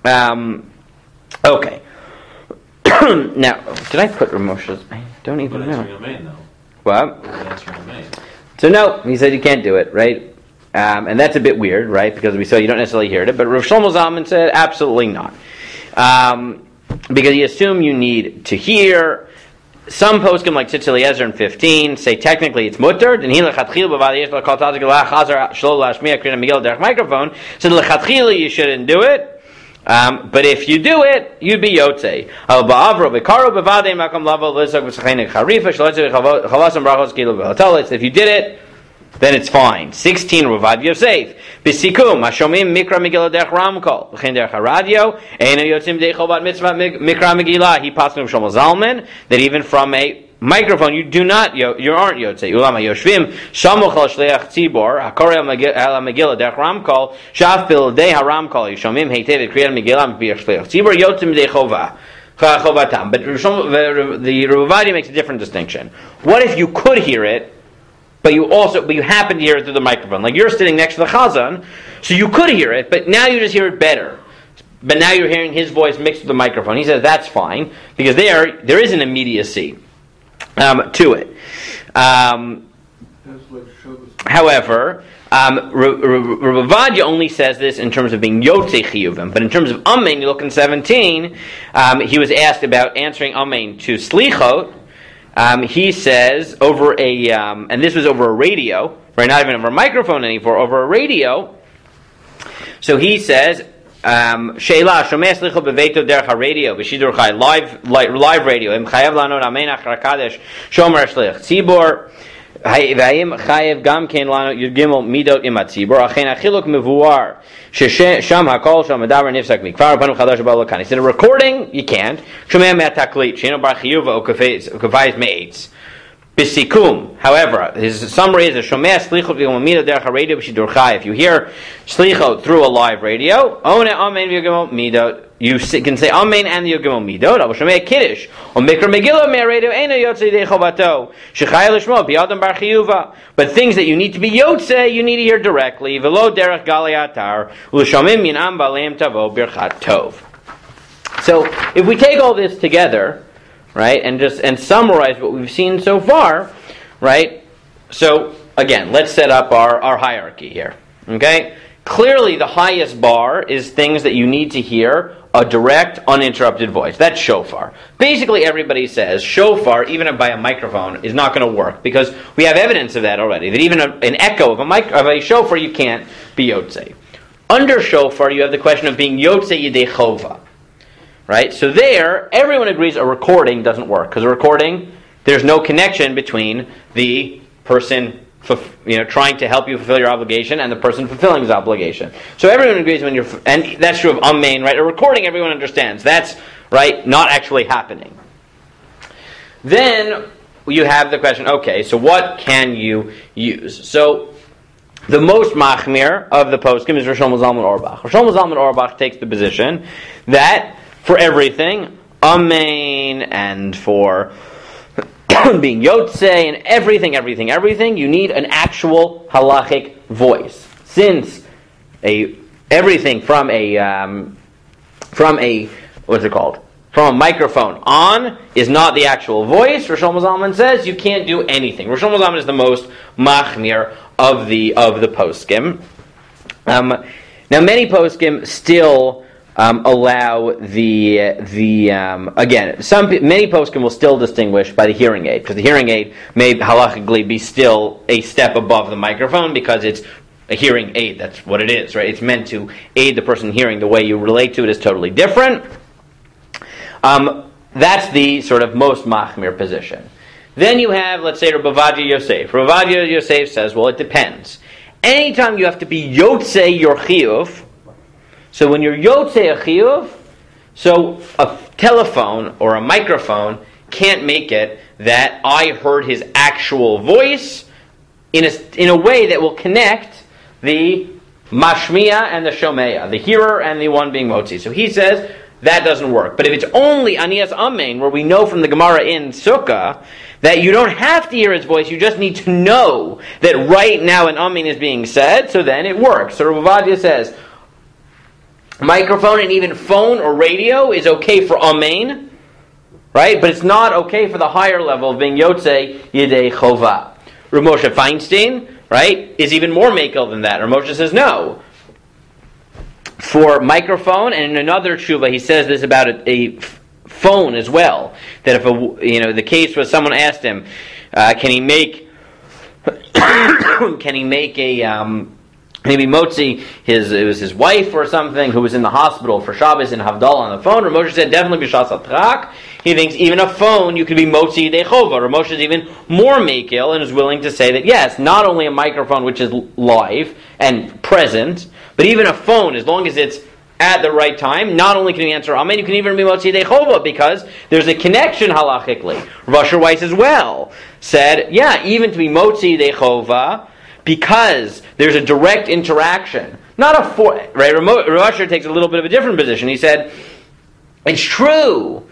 Okay. Now, did I put Ramosha's? I don't even know. Answering a main, though. What? Answering a main. So no, he said you can't do it, right? And that's a bit weird, right? Because we saw you don't necessarily hear it. But Rav Shlomo Zalman said absolutely not. Because you assume you need to hear. Some poskim like Tzitz Eliezer in 15 say technically it's mutter. And he lechatchil b'vad yesh l'kol tazik l'chazar shlo l'ashmiya kriyat megillah derech microphone. So lechatchila you shouldn't do it. But if you do it, you'd be yotzei. Al ba'avro v'karo b'vadei makam lavo l'zog v'sachenik charifa shlotzei v'chavasam brachos kilu v'hotelis. If you did it, then it's fine. 16, Ravad Yosef. B'sikum, hashomim mikra megillah derech ramkol. V'chein derech haradio, eino yotzim dei chovat mitzvah mikra megillah. He passed from Shlomo Zalman that even from a microphone you aren't yotzei. Ulama yoshvim shamuch al shleach tzibor hakorei al megillah derech ramkol shaf b'ldei haramkol yishomim heitev et kriyat megillah b'yach shleach tzibor yotzim dei chova. But the Ravadia makes a different distinction. What if you could hear it, but you happen to hear it through the microphone? Like you're sitting next to the chazan, so you could hear it, but now you just hear it better. But now you're hearing his voice mixed with the microphone. He says that's fine, because there is an immediacy to it. However, Ravadia only says this in terms of being yotzei chiyuvim, but in terms of amen, you look in 17, he was asked about answering amen to slichot, he says over a, and this was over a radio, right? Not even over a microphone anymore, over a radio. So he says, Sheila, Shomei Slicha Beveito Derech HaRadio, B'Shidur Chai, live radio, Im Chayav Lano Amen Achar HaKadosh, Shomer Shlich Tzibor, והאם חייב גם כן לנו י"ג מידות עם הציבור, אכן החילוק מבואר ששם הכל שם מדבר נפסק מכבר ופנו חדש הבא לכאן. He said a recording, you can't, שומע מהתקליט, שאינו בר חיוב או כפייס מעץ. בסיכום, however, his summary is, שומע סליחות וי"ג מידות דרך הרדיו בשידור חי. If you hear slichot through a live radio, עונה אמן וי"ג מידות, you can say amen and the yogimel midot. אבל שומע kiddush או מקרא מגילה מהרדיו אינו יוצא ידי חובתו שחייב לשמוע בידם בר חיובה. But things that you need to be yotze, you need to hear directly. ולא דרך גלי האתר ולשומעים ינעם בעליהם תבוא ברכת טוב. So if we take all this together, right, and summarize what we've seen so far, right? So again, let's set up our hierarchy here. Okay? Clearly the highest bar is things that you need to hear a direct, uninterrupted voice. That's shofar. Basically everybody says shofar, even by a microphone, is not going to work because we have evidence of that already. That even an echo of a shofar you can't be yotze. Under shofar you have the question of being yotze yidei chova. Right? So there, everyone agrees a recording doesn't work. Because a recording, there's no connection between the person trying to help you fulfill your obligation and the person fulfilling his obligation. So everyone agrees when and that's true of amen, right? A recording everyone understands. That's, right, not actually happening. Then you have the question, okay, so what can you use? So the most machmir of the poskim is Rosh Zalman Auerbach. Rosh Zalman Auerbach takes the position that for everything, amen, and for being yotze and everything, you need an actual halachic voice. Since everything from a what's it called? From a microphone on is not the actual voice, Rosh Zalman says you can't do anything. Rosh Zalman is the most machmir of the poskim. Now many poskim still allow again, many poskim will still distinguish by the hearing aid, because the hearing aid may halachically be still a step above the microphone because it's a hearing aid. That's what it is, right? It's meant to aid the person hearing. The way you relate to it is totally different. That's the sort of most machmir position. Then you have, let's say, Rabbi Yosef. Rabbi Yosef says, well, it depends. Anytime you have to be yotze your chiyuv, so when you're yotze a chiyuv, so a telephone or a microphone can't make it that I heard his actual voice in a way that will connect the mashmiya and the shomeya, the hearer and the one being motzi. So he says that doesn't work. But if it's only aniyas amen, where we know from the Gemara in Sukkah that you don't have to hear his voice, you just need to know that right now an amen is being said, so then it works. So Rabbi Ovadia says, microphone and even phone or radio is okay for amen, right? But it's not okay for the higher level of being yotze yidei chova. Rav Moshe Feinstein, right, is even more makel than that. Rav Moshe says no. For microphone, and in another tshuva he says this about a phone as well. That if the case was someone asked him, can he make maybe motzi it was his wife or something who was in the hospital for Shabbos in Havdalah on the phone. Rav Moshe said definitely b'shas atrak. He thinks even a phone you could be motzi yidei chova. Rav Moshe is even more makel and is willing to say that yes, not only a microphone which is live and present, but even a phone, as long as it's at the right time, not only can you answer amen, you can even be motzi yidei chova because there's a connection halachically. Rav Asher Weiss as well said, yeah, even to be motzi yidei chova, because there's a direct interaction. Not a right? Rav Asher takes a little bit of a different position. He said, it's true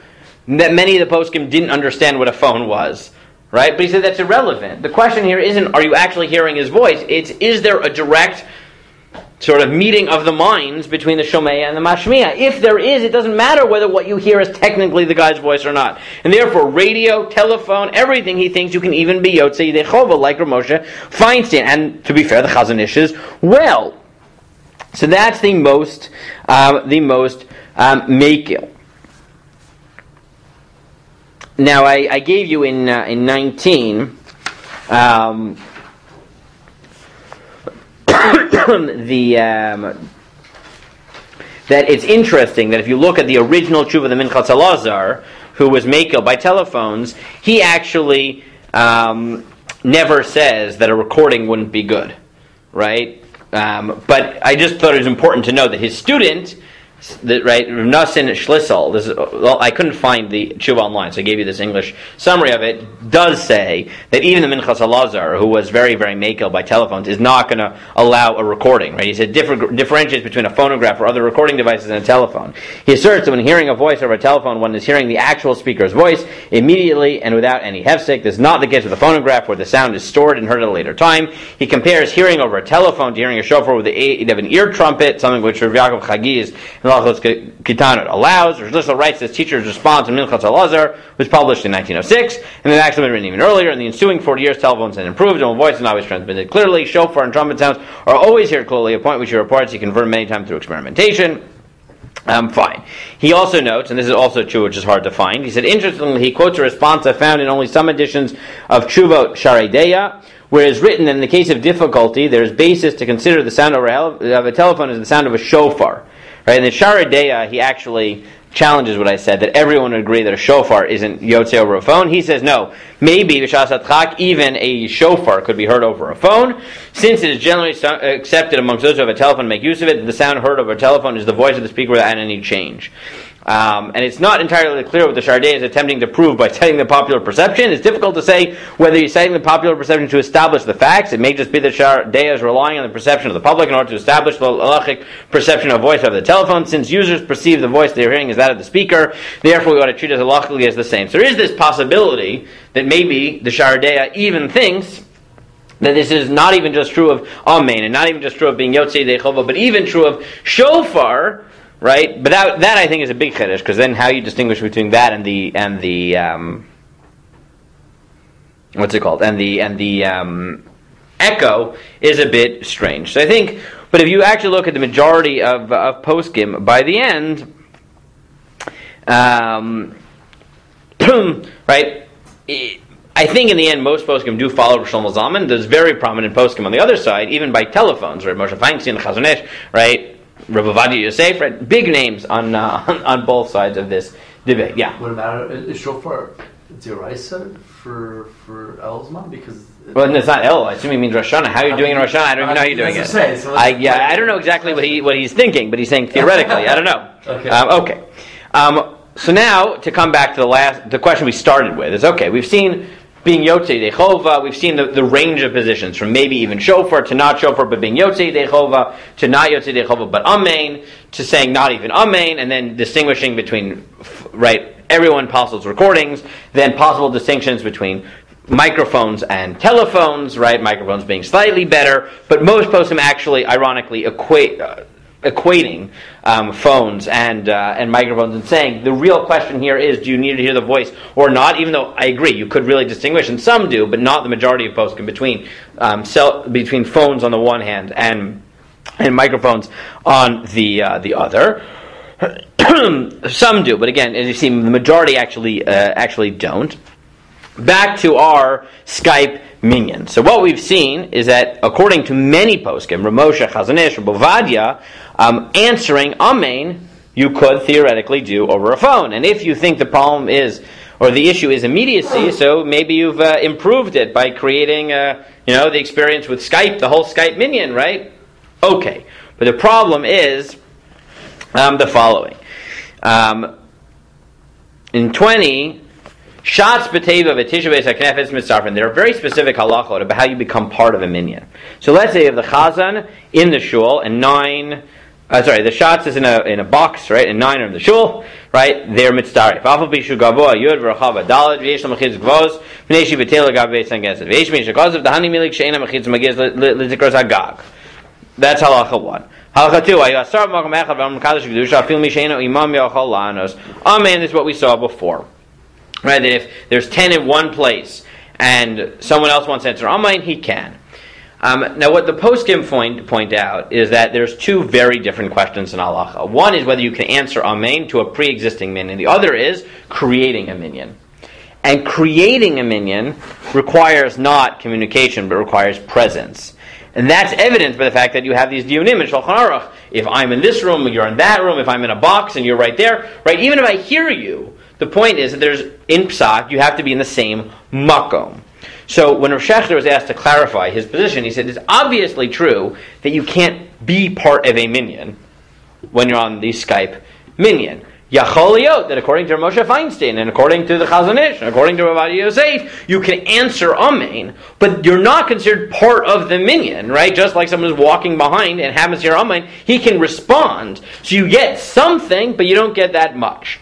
that many of the poskim didn't understand what a phone was, right? But he said that's irrelevant. The question here isn't, are you actually hearing his voice? It's, is there a direct sort of meeting of the minds between the shomeya and the mashmiya? If there is, it doesn't matter whether what you hear is technically the guy's voice or not. And therefore, radio, telephone, everything, he thinks you can even be yotze yidei chova like Rav Moshe Feinstein. And to be fair, the Chazon Ish is well. So that's the most makil. Now, I gave you in 19 that it's interesting that if you look at the original tshuva of the Minchas Elazar, who was mekel by telephones, he actually never says that a recording wouldn't be good, right? But I just thought it was important to know that his student, right, Nassim Schlissel, I couldn't find the tshuva online, so I gave you this English summary of it, does say that even the Minchas Elazar, who was very, very mekel by telephones, is not going to allow a recording, right? He said differentiates between a phonograph or other recording devices and a telephone. He asserts that when hearing a voice over a telephone, one is hearing the actual speaker's voice immediately and without any hefsek. This is not the case with a phonograph, where the sound is stored and heard at a later time. He compares hearing over a telephone to hearing a shofar with the aid of an ear trumpet, something which Rav Yaakov Chagiz Kitanot allows. Rav Schlissel writes this teacher's response to Minchas Elazar was published in 1906, and it actually been written even earlier. In the ensuing 40 years, telephones had improved, and voice is not always transmitted clearly. Shofar and trumpet sounds are always heard clearly, a point which he reports he confirmed many times through experimentation. Fine. He also notes, and this is also true, which is hard to find, he said, interestingly, he quotes a response I found in only some editions of Tshuvot Sharei Deya, where it is written that in the case of difficulty, there is basis to consider the sound of a telephone as the sound of a shofar. Right? In the Sharei Deya, he actually challenges what I said, that everyone would agree that a shofar isn't yotze over a phone. He says, no, maybe b'shas hatchak, even a shofar could be heard over a phone, since it is generally accepted amongst those who have a telephone to make use of it, that the sound heard over a telephone is the voice of the speaker without any change. And it's not entirely clear what the Sharei Deya is attempting to prove by citing the popular perception. It's difficult to say whether he's citing the popular perception to establish the facts. It may just be that Sharei Deya is relying on the perception of the public in order to establish the halachic perception of voice over the telephone. Since users perceive the voice they're hearing as that of the speaker, therefore we ought to treat it halachically as the same. So there is this possibility that maybe the Sharei Deya even thinks that this is not even just true of Amen, and not even just true of being Yotzei Dechova, but even true of Shofar, right? But that I think is a big chiddush, because then how you distinguish between that and the what's it called? And the echo is a bit strange. So I think, but if you actually look at the majority of poskim, by the end, right? I think in the end, most poskim do follow Rosh Shlomo Zalman. There's very prominent poskim on the other side, even by telephones, right? Moshe Feinstein, Chazon Ish, right? Rabbi Ovadia Yosef, right? Big names on both sides of this debate. Yeah. Would it matter? Is shofar deraisa for Elzman? Because well, it's not El. I assume he means Rosh Hashanah. How are you doing in Rosh Hashanah? I don't even know how you're doing it. I don't know exactly what he's thinking, but he's saying theoretically. I don't know. Okay. So now to come back to the question we started with is, okay, we've seen being Yotzei Dechova, we've seen the range of positions from maybe even shofar to not shofar, but being Yotzei Dechova, to not Yotzei Dechova, but Amen, to saying not even Amen, and then distinguishing between, right, everyone possible recordings, then possible distinctions between microphones and telephones, right, microphones being slightly better, but most poskim actually, ironically, equating phones and microphones and saying the real question here is, do you need to hear the voice or not? Even though I agree, you could really distinguish, and some do, but not the majority of poskim between between phones on the one hand and microphones on the other. Some do, but again, as you see, the majority actually don't. Back to our Skype Minyan. So what we've seen is that, according to many poskim, Ramosha, Chazon Ish, Rabbi Ovadia, answering Amen, you could theoretically do over a phone. And if you think the problem is, or the issue is immediacy, so maybe you've improved it by creating, the experience with Skype, the whole Skype Minyan, right? Okay. But the problem is the following. In 20... Shots b'teva v'tisha b'es haknefes mitzarfen. There are very specific halachot about how you become part of a minyan. So let's say you have the chazan in the shul and the shots is in a box, right? And 9 are in the shul, right? They're mitzaref. Afal b'shu gavoa yud v'rachava dalad v'yesh l'machitz gvos v'neshi b'tela gav v'es hangeset v'yesh v'yesh hakazav dahani milik she'ena machitz magiz l'zikros hagag. That's halacha 1. Halacha 2. Ayasar v'makom echad v'am kadosh v'kedusha afil mi she'ena imam yachal lanos. Amen is what we saw before. Right, that if there's 10 in one place and someone else wants to answer Amen, he can. Now, what the poskim point out is that there's 2 very different questions in halacha. One is whether you can answer Amen to a pre-existing minyan. The other is creating a minyan. And creating a minyan requires not communication, but requires presence. And that's evidenced by the fact that you have these diyunim in Shulchan Aruch. If I'm in this room, you're in that room. If I'm in a box and you're right there, right? Even if I hear you, the point is that in Psak, you have to be in the same makom. So when Rav Shechter was asked to clarify his position, he said it's obviously true that you can't be part of a minyan when you're on the Skype minyan. Yachol liyot, that according to Moshe Feinstein and according to the Chazon Ish and according to Rabbi Yosef, you can answer Amen, but you're not considered part of the minyan, right? Just like someone who's walking behind and happens to hear Amen, he can respond. So you get something, but you don't get that much.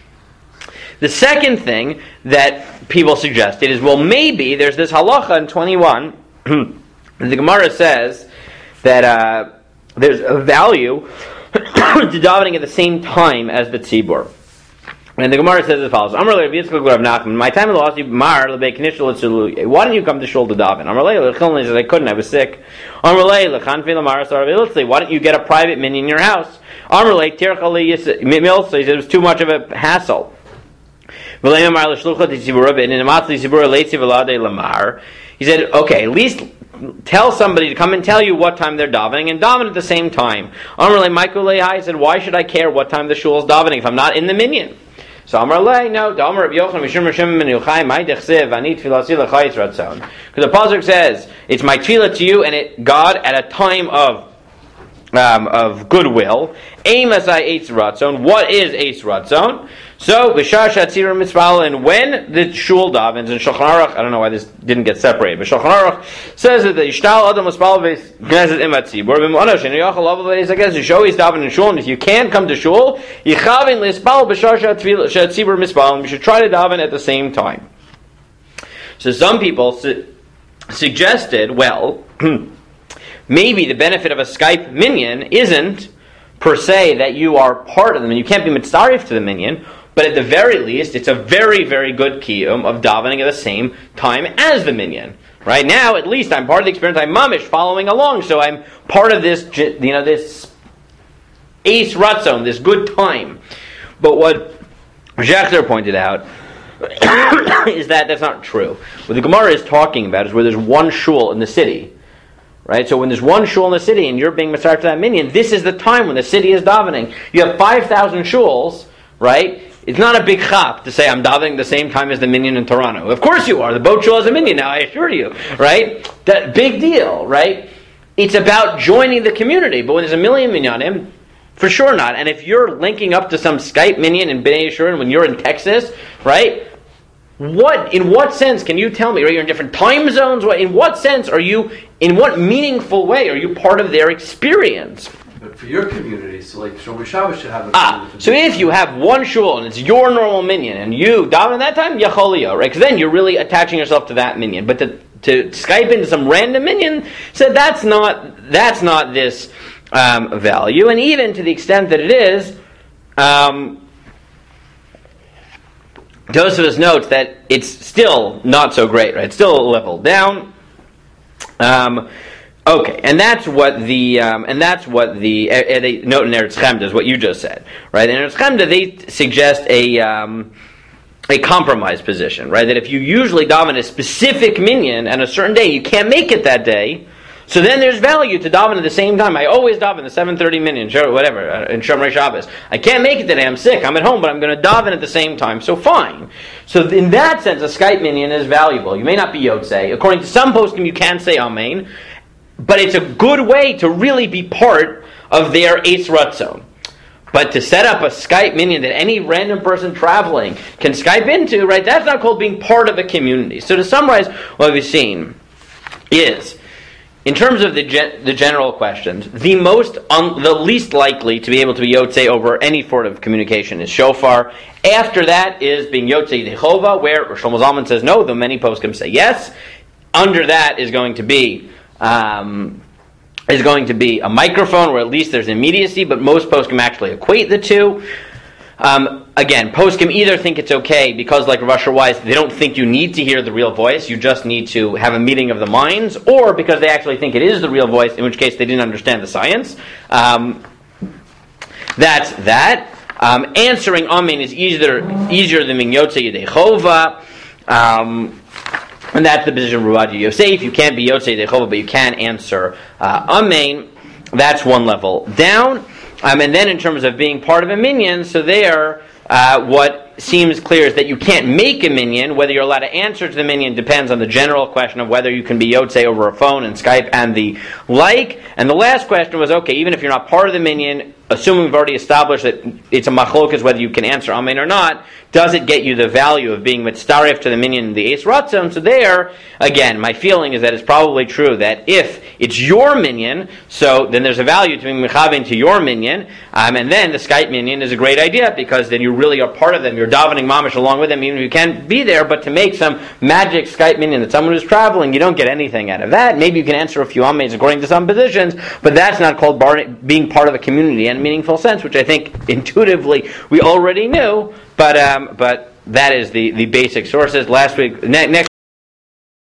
The second thing that people suggested is, well, maybe there's this halacha in 21. The Gemara says that there's a value to davening at the same time as the tzibur. And the Gemara says as follows: my time in the why didn't you come to shul to daven? He said, I couldn't, I was sick. Why didn't you get a private minyan in your house? He said it was too much of a hassle. He said, okay, at least tell somebody to come and tell you what time they're davening and daven at the same time. He said, why should I care what time the shul is davening if I'm not in the minyan? So Amar no. Because the pasuk says, it's my tefillah to you and God at a time of goodwill. What is Eitz Ratzon? So Ziring Mitzvot, and when the shul davens in Shulchan Aruch, I don't know why this didn't get separated, but Shulchan Aruch says that the Yishtal Adam Mitzvot Knesset Imat Tzibur B'Monosh and Yochel Avos. I guess you show he's davening in shul, and if you can't come to shul, Yichavin Lispal B'Shar Tzibur Mitzvot. You should try to daven at the same time. So some people suggested, well, maybe the benefit of a Skype minyan isn't per se that you are part of them, and you can't be mitzarif to the minyan, but at the very least, it's a very, very good kiyum of davening at the same time as the minyan. Right now, at least, I'm part of the experience. I'm mamish following along, so I'm part of this, this Eitz Ratzon, this good time. But what Shechter pointed out is that that's not true. What the Gemara is talking about is where there's one shul in the city. Right? So when there's one shul in the city and you're being mitzaref to that minyan, this is the time when the city is davening. You have 5,000 shuls, right? It's not a big chap to say I'm davening the same time as the minyan in Toronto. Of course you are. The boat shul is a minyan now, I assure you. Right? That big deal, right? It's about joining the community. But when there's a million minyanim, for sure not. And if you're linking up to some Skype minyan in Bnei Yeshurun when you're in Texas, right? In what sense can you tell me? Right? You're in different time zones. In what sense are you? In what meaningful way are you part of their experience? But for your community, so like Shomer Shabbos should have a so if you have one shul and it's your normal minyan and you daven at that time, yacholio, right? Because then you're really attaching yourself to that minyan. But to Skype into some random minyan, so that's not this value. And even to the extent that it is. Tosfos notes that it's still not so great, right? It's still a level down. Okay, and that's what the they note in Eretz Chemda is what you just said, right? In Eretz Chemda they suggest a compromise position, right? That if you usually daven a specific minyan and a certain day you can't make it that day, so then there's value to daven at the same time. I always daven the 7:30 minyan, whatever, in Shomer Shabbos. I can't make it today, I'm sick, I'm at home, but I'm going to daven at the same time, so fine. So in that sense, a Skype minyan is valuable. You may not be Yotzei. According to some poskim, you can say Amen, but it's a good way to really be part of their Eitz Ratzon. But to set up a Skype minyan that any random person traveling can Skype into, right, that's not called being part of a community. So to summarize what we've seen is, in terms of the general questions, the least likely to be able to be Yotzei over any sort of communication is shofar. After that is being Yotzei Yedei, where Shlomo Zalman says no, though many poskim say yes. Under that is going to be a microphone, where at least there's immediacy, but most poskim actually equate the two. Again, poskim either think it's okay because, like Rav Asher Weiss, they don't think you need to hear the real voice, you just need to have a meeting of the minds, or because they actually think it is the real voice, in which case they didn't understand the science. That's that. Answering Amen is easier than being Yotzei Yedei Chova. And that's the position of Rabbi Yosef. You can't be Yotzei Dechovah, but you can answer Amen. That's one level down. And then in terms of being part of a minyan, so there, what seems clear is that you can't make a minyan. Whether you're allowed to answer to the minyan depends on the general question of whether you can be Yotzei over a phone and Skype and the like. And the last question was, okay, even if you're not part of the minyan, assuming we've already established that it's a machlokas whether you can answer Amen or not, does it get you the value of being mitzaref to the minyan in the Eis Ratzon? So there, again, my feeling is that it's probably true that if it's your minyan, so then there's a value to being mechaven to your minyan, and then the Skype minyan is a great idea because then you really are part of them. You're davening mamish along with them, even if you can't be there. But to make some magic Skype minyan that someone who's traveling, you don't get anything out of that. Maybe you can answer a few amens according to some positions, but that's not called being part of a community in a meaningful sense, which I think intuitively we already knew. But that is the basic sources. Next